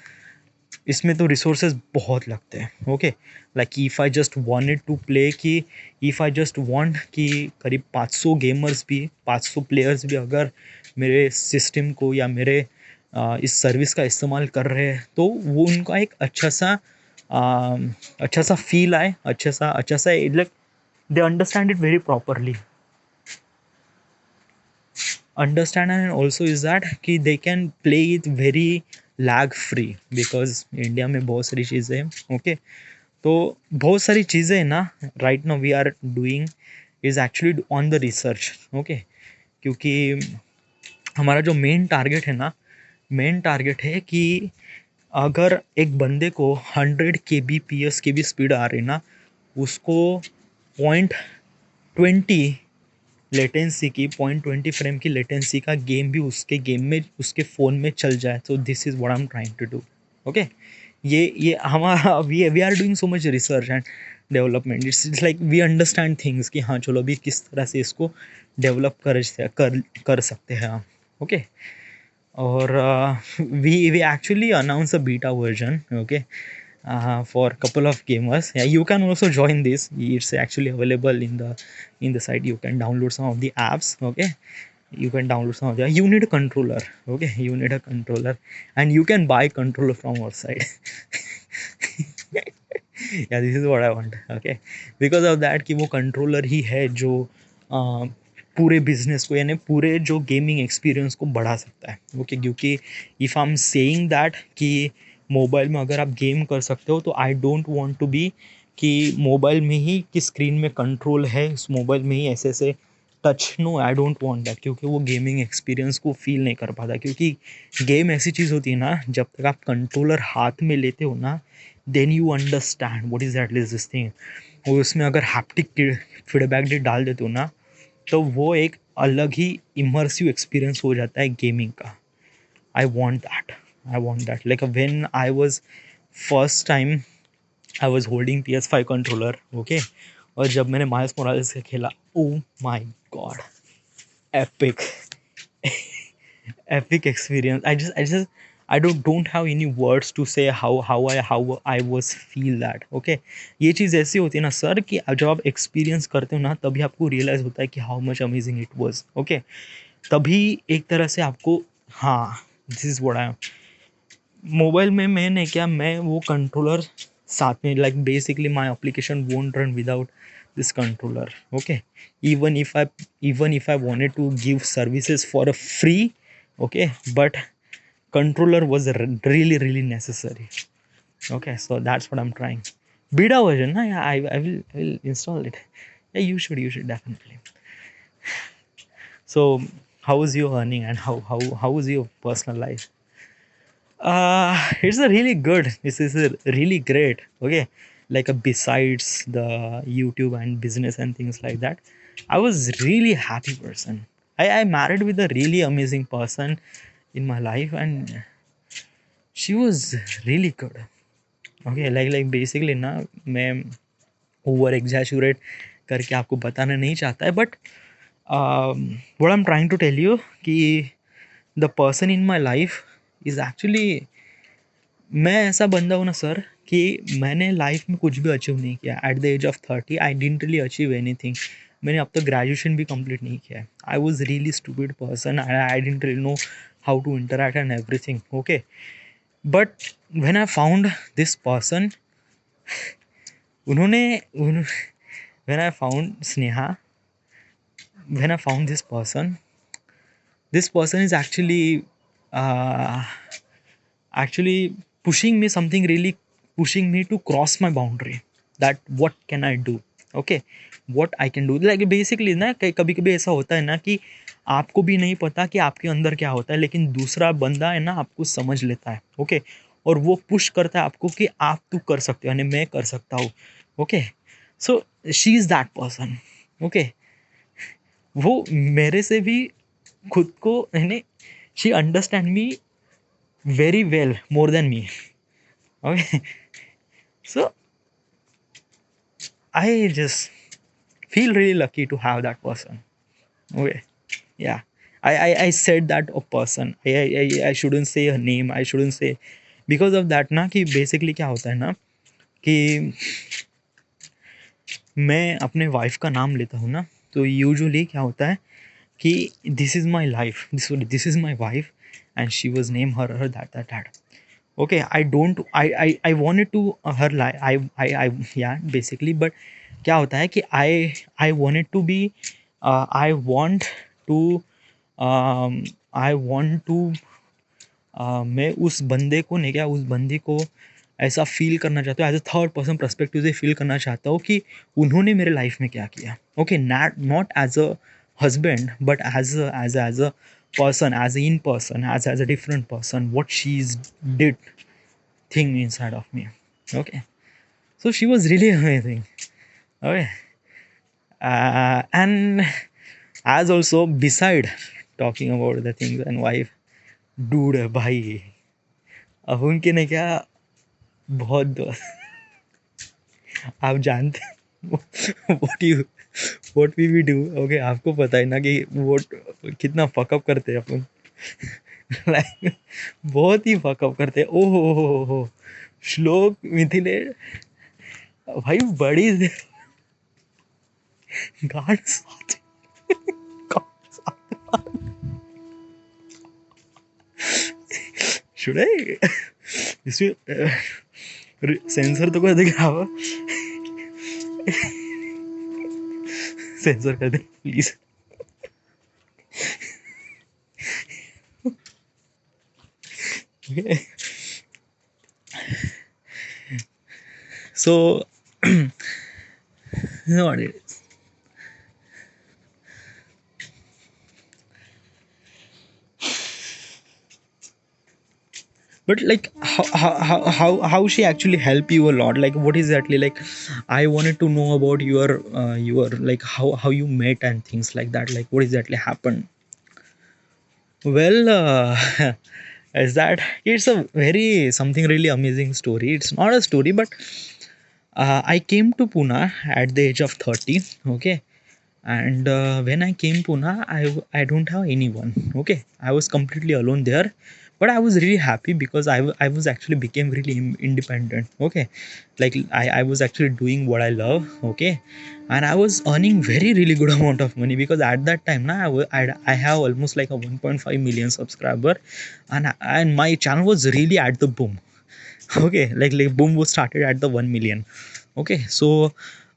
Speaker 1: इसमें तो resources बहुत लगते हैं. Okay, like if I just wanted to play, कि if I just want कि करीब 500 gamers भी, 500 प्लेयर्स भी अगर मेरे सिस्टम को या मेरे इस सर्विस का इस्तेमाल कर रहे हैं, तो वो उनका एक अच्छा सा फील आए, अच्छा सा like they understand it very properly. Understand and also is that कि they can play it very lag free, because India में बहुत सारी चीज़ें हैं. ओके, तो बहुत सारी चीज़ें ना right now we are doing is actually on the research. Okay, क्योंकि हमारा जो मेन टारगेट है ना, मेन टारगेट है कि अगर एक बंदे को 100 kbps की भी स्पीड आ रही ना, उसको 0.20 लेटेंसी की, 0.20 फ्रेम की लेटेंसी का गेम भी उसके गेम में, उसके फ़ोन में चल जाए. तो this is what I am trying to do. Okay, ये हमारा we are doing so much research and development. It's like we understand things कि हाँ चलो अभी किस तरह से इसको डेवलप कर सकते हैं हम. ओके, और we actually announce a beta version, okay, for couple of gamers. Yeah, you can also join this. It's actually available in the site. You can download some of the apps. Okay, you can download some of the, you need a controller. Okay, you need a controller, and you can buy controller from our site. Yeah, this is what I want. Okay, because of that कि वो controller ही है जो पूरे business को, यानी पूरे जो gaming experience को बढ़ा सकता है. ओके, क्योंकि if I am saying that कि मोबाइल में अगर आप गेम कर सकते हो, तो I don't want to be कि मोबाइल में ही कि स्क्रीन में कंट्रोल है, उस मोबाइल में ही ऐसे ऐसे touch. No, I don't want that, क्योंकि वो गेमिंग एक्सपीरियंस को फील नहीं कर पाता. क्योंकि गेम ऐसी चीज़ होती है ना, जब तक आप कंट्रोलर हाथ में लेते हो ना, then you understand what is at least this thing. और उसमें अगर हैप्टिक फीडबैक डाल देते हो ना, तो वो एक अलग ही इमर्सिव एक्सपीरियंस हो जाता है गेमिंग का. I want that like when I was first time I was holding PS5 controller. Okay, और जब मैंने माइल्स मोरालेस से खेला, oh my god, epic. Epic experience. I don't have any words to say how I was feel that. Okay, ये चीज़ ऐसी होती है ना सर कि जब आप एक्सपीरियंस करते हो ना तभी आपको रियलाइज़ होता है कि how much amazing it was. Okay, तभी एक तरह से आपको, हाँ, this is what I M. Mobile में मैंने क्या, मैं वो कंट्रोलर साथ में, like basically my application won't run without this controller. Okay, even if i even if I wanted to give services for a free, okay, but controller was really necessary. Okay, so that's what I'm trying. Beta version, nah? Yeah, I will install it. Yeah, you should definitely. So how is your earning and how is your personal life? It's a really good. This is a really great. Okay, like besides the YouTube and business and things like that, I was really happy person. I married with a really amazing person in my life, and she was really good. Okay, like basically ना, मैं over exaggerate करके आपको बताना नहीं चाहता है, but what I am trying to tell you कि the person in my life is actually, मैं ऐसा बंदा हूँ ना सर कि मैंने लाइफ में कुछ भी अचीव नहीं किया. At the age of 30 I didn't really achieve anything. मैंने अब तक ग्रेजुएशन भी कंप्लीट नहीं किया है. I was really stupid person. I didn't really know how to interact and everything. Okay, but when I found this person, उन्होंने when I found Sneha, when I found this person is uh, actually pushing me something, really pushing me to cross my boundary, that what can I do. Okay, what I can do, like basically ना, कभी कभी ऐसा होता है ना कि आपको भी नहीं पता कि आपके अंदर क्या होता है, लेकिन दूसरा बंदा है ना आपको समझ लेता है. ओके, और वो पुश करता है आपको कि आप तू कर सकते हो, यानी मैं कर सकता हूँ. Okay, so she is that person. Okay, वो मेरे से भी खुद को, यानी she understand me very well, more than me. Okay, so I just feel really lucky to have that person. Okay, yeah, I said that a person, I shouldn't say a name, I shouldn't say, because of that ना, कि basically क्या होता है ना कि मैं अपने wife का नाम लेता हूँ ना, तो यूजुअली क्या होता है कि this is my life, this is my wife and she was name her that. Okay, I wanted to her life, I yeah, basically, but क्या होता है कि I wanted to be, I want to, I want to, मैं उस बंदे को नहीं, क्या उस बंदी को ऐसा फील करना चाहता हूँ, as a third person perspective से फील करना चाहता हूँ कि उन्होंने मेरे लाइफ में क्या किया. Okay, not as a husband, but as a person, as in person, as a different person, what she's did thing inside of me. Okay, so she was really amazing. Okay, and as also beside talking about the things and wife, dude भाई, अब उनके ने क्या, बहुत दोस्त, आप जानते what we do. Okay, आपको पता है ना कि वो कितना फकअप करते हैं अपन. लाइक बहुत ही फकअप करते हैं. ओहो, श्लोक मिथिले भाई, बड़ी गांड साथ. शुड आई इसमें सेंसर तो कर देगा, सेंसर कर दे please. Okay. So you know what it is. But like how she actually help you a lot, like what exactly, like I wanted to know about your like how you met and things like that, like what exactly happened. Well, is that it's a very something really amazing story. It's not a story, but I came to Pune at the age of 30. Okay, and when I came Pune, I don't have anyone. Okay, I was completely alone there. but I was really happy because I was actually became really independent. Okay, like I was actually doing what I love. Okay, and I was earning very really good amount of money because at that time now I have almost like a 1.5 million subscriber, and my channel was really at the boom. Okay, like boom was started at the 1 million. Okay, so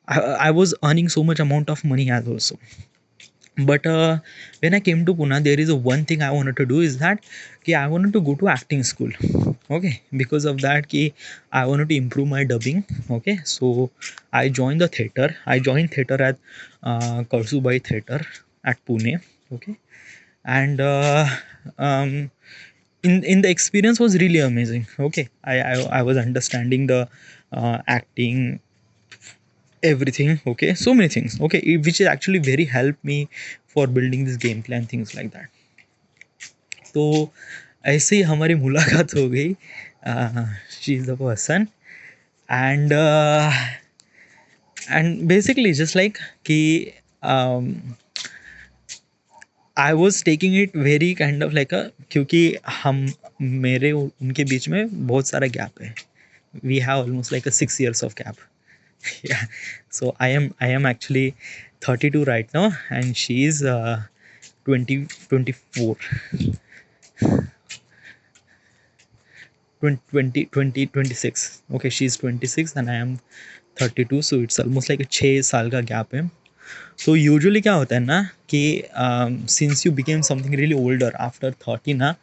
Speaker 1: I was earning so much amount of money as also. But when I came to Pune, there is a one thing I wanted to do is that I wanted to go to acting school. Okay, because of that I wanted to improve my dubbing. Okay, so I joined the theater. I joined theater at Karsubai Theater at Pune. Okay, and um, in the experience was really amazing. Okay, I was understanding the acting, everything. Okay, so many things. Okay, which is actually very helped me for building this game plan, things like that. तो ऐसे ही हमारी मुलाकात हो गई. She is the person. And and basically just like कि I was taking it very kind of like क्योंकि हम मेरे उनके बीच में बहुत सारा गैप है. We have almost like 6 years of gap. Yeah, so I am actually 32 right now, and she is 20 24 26. Okay, she's 26 and I am 32, so it's almost like a 6 साल का गैप है. तो यूजुअली क्या होता है ना कि since you became something really older after 30 ना,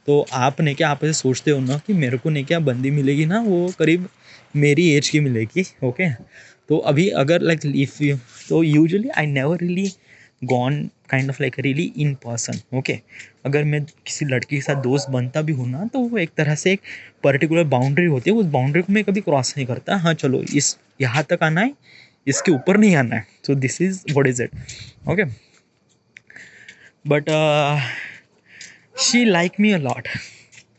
Speaker 1: तो आपने क्या आप ऐसे सोचते हो ना कि मेरे को नहीं क्या बंदी मिलेगी ना वो करीब मेरी एज की मिलेगी. ओके, तो अभी अगर लाइक इफ यू, तो usually I never really gone kind of like really in person. Okay, अगर मैं किसी लड़की के साथ दोस्त बनता भी हूँ ना, तो वो एक तरह से एक पर्टिकुलर बाउंड्री होती है, उस बाउंड्री को मैं कभी क्रॉस नहीं करता. हाँ चलो, इस यहाँ तक आना है, इसके ऊपर नहीं आना है. So this is what is it. Okay, but she liked me a lot.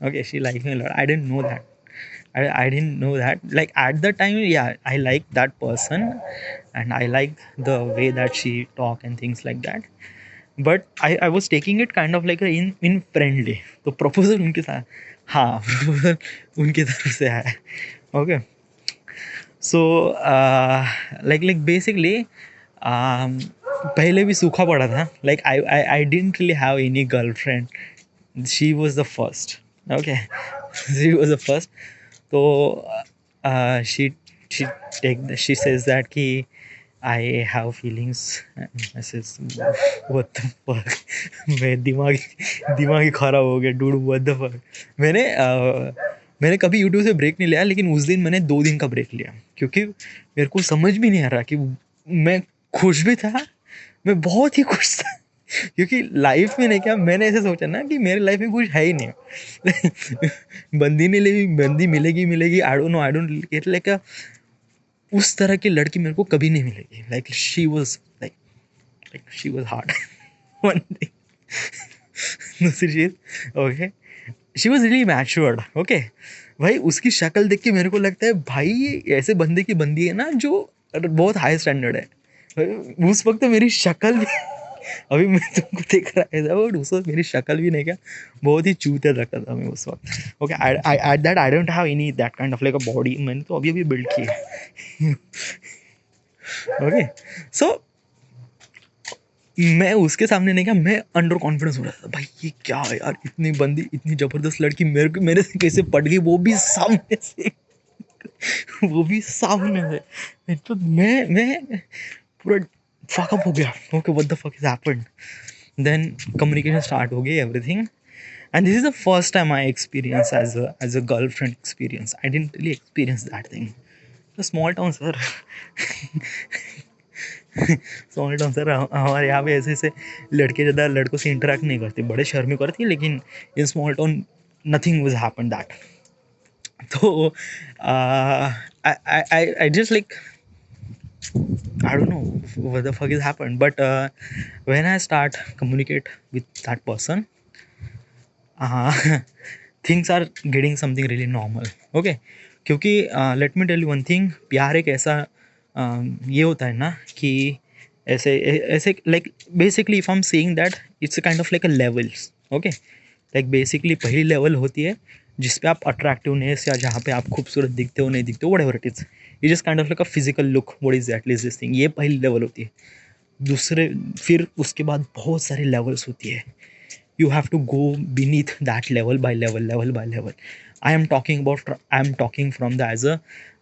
Speaker 1: Okay, she liked me a lot. I didn't know that. I didn't know that. Like at the time, yeah, I liked that person, and I liked the way that she talk and things like that. But I was taking it kind of like a in friendly. तो proposal उनके साथ, हाँ proposal उनके तरफ से आया. Okay, so like basically पहले भी सूखा पड़ा था. Like I didn't really have any girlfriend. She was the first. Okay, she was the first. So she says that ki I have feelings. And I says what the fuck. मैं दिमागी खराब हो गया dude. What the fuck. मैंने कभी YouTube से break नहीं लिया, लेकिन उस दिन मैंने 2 दिन का ब्रेक लिया क्योंकि मेरे को समझ भी नहीं आ रहा कि मैं खुश भी था, मैं बहुत ही खुश था. क्योंकि लाइफ में नहीं क्या, मैंने ऐसे सोचा ना कि मेरे लाइफ में कुछ है ही नहीं. बंदी नहीं लेगी, बंदी मिलेगी आई डोंट गेट लाइक उस तरह की लड़की मेरे को कभी नहीं मिलेगी. Like she was hard. One thing. दूसरी चीज, okay, she was really matured. Okay भाई, उसकी शक्ल देख के मेरे को लगता है भाई ये ऐसे बंदे की बंदी है ना जो बहुत हाई स्टैंडर्ड है. उस वक्त तो मेरी शक्ल भी अभी मैं तुमको देख रहा है बट उस वक्त मेरी शक्ल भी नहीं क्या, बहुत ही चूतिया लगता था मैं उस वक्त. Okay, at that I don't have any that kind of like a body. मैंने तो अभी बिल्ड की है. ओके, सो मैं उसके सामने नहीं क्या, मैं अंडर कॉन्फिडेंस हो रहा था. भाई ये क्या है यार, इतनी बंदी, इतनी जबरदस्त लड़की मेरे से कैसे पट गई, वो भी सामने से. वो भी सामने से. तो मैं पूरा फकअप हो गया. Okay, what the fuck is happened. Then communication start हो गई, everything. And this is the first time I experience as a girlfriend experience. I didn't really experience that thing. Small town sir. Small town sir, हमारे यहाँ पे ऐसे ऐसे लड़के ज़्यादा लड़कों से इंटरेक्ट नहीं करते. बड़े शहर में करती है, लेकिन in small town nothing was happen that. तो I just like, I don't know what the fuck has happened, but when I start communicate with that person, things are getting something really normal. Okay, क्योंकि let me tell you one thing, प्यार एक ऐसा ये होता है ना कि ऐसे ऐसे like basically if I'm saying that it's a kind of like a levels. Okay, like basically पहली लेवल होती है जिस पे आप अट्रैक्टिवनेस या जहाँ पे आप खूबसूरत दिखते हो नहीं दिखते हो व्हाटएवर इट इज, ये just kind of like a physical look, what is that is this thing, ये पहली लेवल होती है। दूसरे फिर उसके बाद बहुत सारे लेवल्स होती है, you have to go beneath that level by level. I am talking from the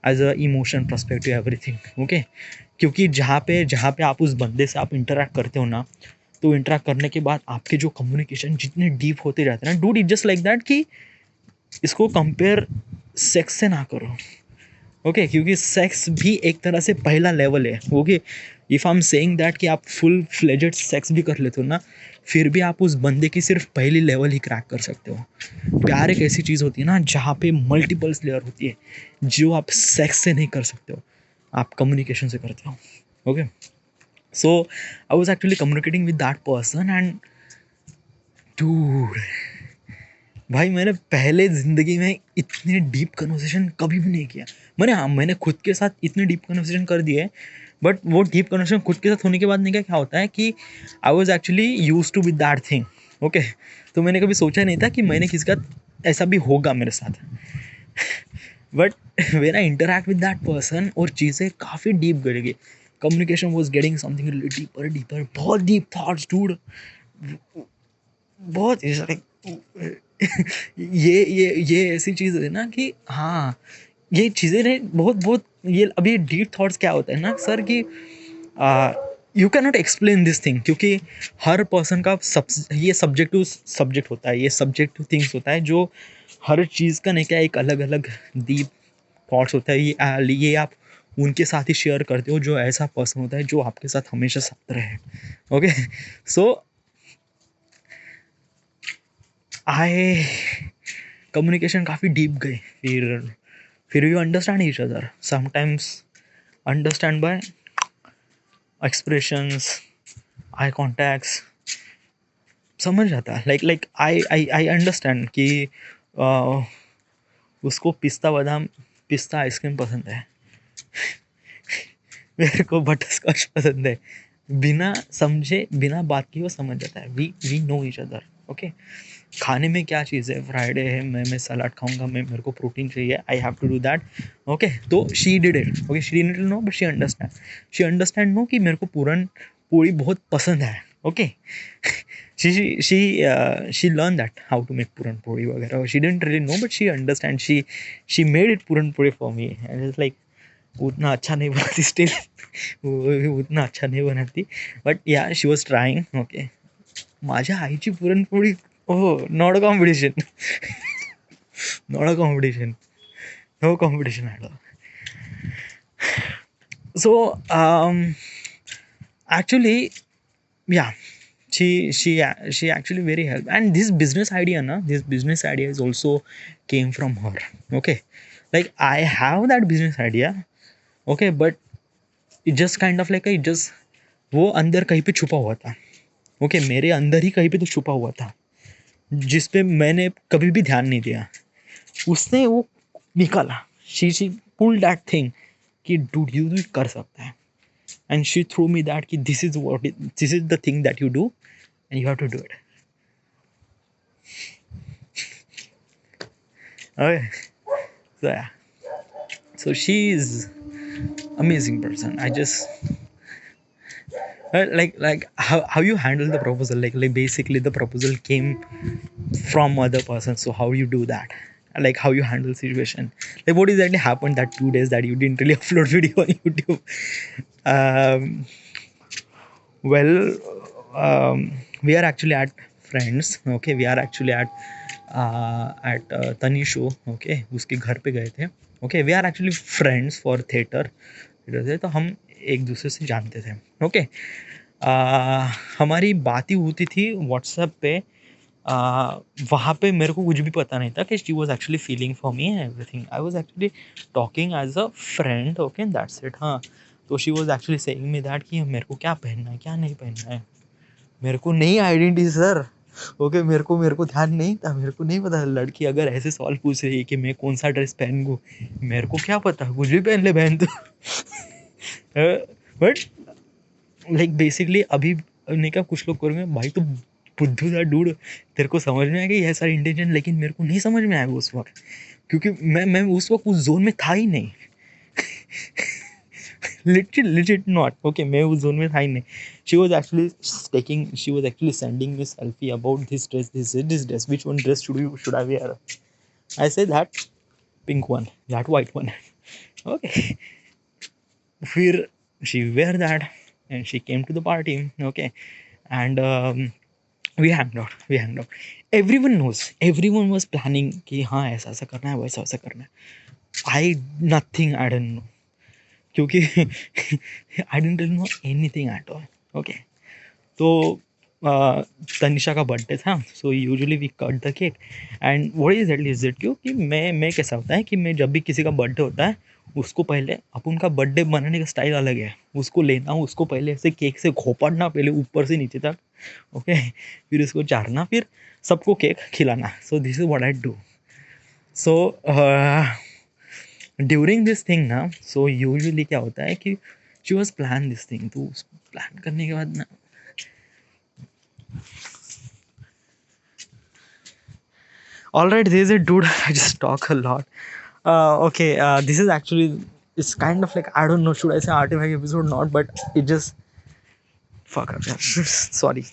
Speaker 1: as a emotion perspective everything, okay? क्योंकि जहाँ पे आप उस बंदे से आप इंटरेक्ट करते हो ना, तो इंटरेक्ट करने के बाद आपके जो कम्युनिकेशन जितने डीप होते जाते हैं ना, dude it just like that कि इसको कंपेयर सेक्स से ना करो, ओके? क्योंकि सेक्स भी एक तरह से पहला लेवल है, okay? If I am saying that कि आप फुल फ्लेजेड सेक्स भी कर लेते हो ना, फिर भी आप उस बंदे की सिर्फ पहली लेवल ही क्रैक कर सकते हो। प्यार एक ऐसी चीज़ होती है ना जहाँ पे मल्टीपल्स लेयर होती है, जो आप सेक्स से नहीं कर सकते हो, आप कम्युनिकेशन से करते हो, okay? So I was actually communicating with that person and dude, भाई मैंने पहले ज़िंदगी में इतने डीप कन्वर्सेशन कभी भी नहीं किया। मैंने खुद के साथ इतने डीप कन्वर्सेशन कर दिए, बट वो डीप कन्वर्सेशन खुद के साथ होने के बाद नहीं, क्या होता है कि I was actually use to with that thing, okay? तो मैंने कभी सोचा नहीं था कि मैंने किसी का ऐसा भी होगा मेरे साथ। But when I interact with that person और चीज़ें काफ़ी डीप गई गई, communication was getting something deeper deeper, बहुत डीप थॉट्स डूड, बहुत ये ऐसी चीज़ है ना कि हाँ, ये चीज़ें ने बहुत बहुत ये अभी डीप थॉट्स क्या होता है ना सर कि you can not explain this thing, क्योंकि हर पर्सन का ये सब्जेक्टिव सब्जेक्ट होता है, ये सब्जेक्टिव थिंग्स होता है, जो हर चीज़ का नहीं क्या एक अलग अलग डीप थॉट्स होता है। ये आप उनके साथ ही शेयर करते हो जो ऐसा पर्सन होता है जो आपके साथ हमेशा साथ रहे, ओके? सो आई कम्युनिकेशन काफ़ी डीप गई, फिर you understand each other, sometimes understand by expressions, I contacts, समझ जाता है। लाइक आई अंडरस्टैंड कि उसको पिस्ता आइसक्रीम पसंद है, मेरे को बटरस्कॉच पसंद है, बिना समझे बिना बात की वो समझ जाता है। We know each other, okay? खाने में क्या चीज़ है, फ्राइडे है, मैं सलाद खाऊंगा, मेरे को प्रोटीन चाहिए, I have to do that, okay? तो she did it, okay? She did no but she understand no कि मेरे को पूरी बहुत पसंद है, okay? she learned that how to make puran puri वगैरह, she didn't really know but she understand, she made it puran puri for me and it's like उतना अच्छा नहीं बनाती स्टिल, उतना अच्छा नहीं बनाती, बट या शी वॉज ट्राइंग, ओके? माझ्या आईची पुरणपोळी, हो, not a competition, not a competition, no competition at all. So actually, yeah, she actually very helped, and this business idea is also came from her, okay? Like I have that business idea, okay, but it just kind of like it just वो अंदर कहीं पे छुपा हुआ था, okay? मेरे अंदर ही कहीं पे तो छुपा हुआ था, जिस पे मैंने कभी भी ध्यान नहीं दिया, उसने वो निकाला, शी पुल दैट थिंग कि डूड यू भी कर सकता है, and she threw me that कि this is the thing that you do and you have to do it, okay? So yeah, so she is amazing person. I just like how you handle the proposal, like basically the proposal came from other person, so how you do that, like how you handle situation, like what exactly happened that 2 days that you didn't really upload video on YouTube. um, well, we are actually at friends, okay? We are actually at Tanishu, okay? उसके घर पे गए थे, okay? We are actually friends for theater थे, तो हम एक दूसरे से जानते थे, ओके? हमारी बात ही होती थी व्हाट्सएप पे, वहाँ पे मेरे को कुछ भी पता नहीं था कि she was actually feeling for me and everything, I was actually talking as a friend, okay? That's it, हाँ। तो she was actually saying me that कि मेरे को क्या पहनना है क्या नहीं पहनना है, मेरे को नहीं आइडेंटिटी सर, ओके? मेरे को ध्यान नहीं था, मेरे को नहीं पता, लड़की अगर ऐसे सवाल पूछ रही है कि मैं कौन सा ड्रेस पहनूँ, मेरे को क्या पता, कुछ भी पहन ले बहन तो। बट लाइक बेसिकली अभी ने क्या कुछ लोग करेंगे भाई, तो बुद्धू सा डूड, तेरे को समझ में आया कि ये सारी इंटेंशन, लेकिन मेरे को नहीं समझ में आया वो उस वक्त, क्योंकि मैं उस वक्त उस जोन में था ही नहीं। legit not okay, मैं उस जोन में था ही नहीं। She was actually sending me selfie about this dress, which one dress should I wear? I said that pink one, that white one. Okay, फिर she wear that and she came to the party. Okay, and we hanged out. Everyone was planning कि हाँ ऐसा ऐसा करना है, वैसा वैसा करना है। I don't know, क्योंकि I didn't know anything at all. Okay, तो तनिषा का बर्थडे था, so usually we cut the cake and what is it क्योंकि मैं कैसा होता है कि मैं जब भी किसी का बर्थडे होता है, उसको पहले अपन का बर्थडे बनाने का स्टाइल अलग है, उसको लेना, उसको पहले ऐसे केक से घोपड़ना, पहले ऊपर से नीचे तक। ओके, फिर उसको चारना, फिर सबको केक खिलाना। So this is what I do. So during this thing ना, सो यूजुअली क्या होता है कि she was plan this thing, तो प्लान करने के बाद ना, all right, this is it, dude. I just talk a lot. Okay, this is actually, it's kind of like, I don't know, should I say artifact episode or not, but it just fuck up. Yeah. Sorry.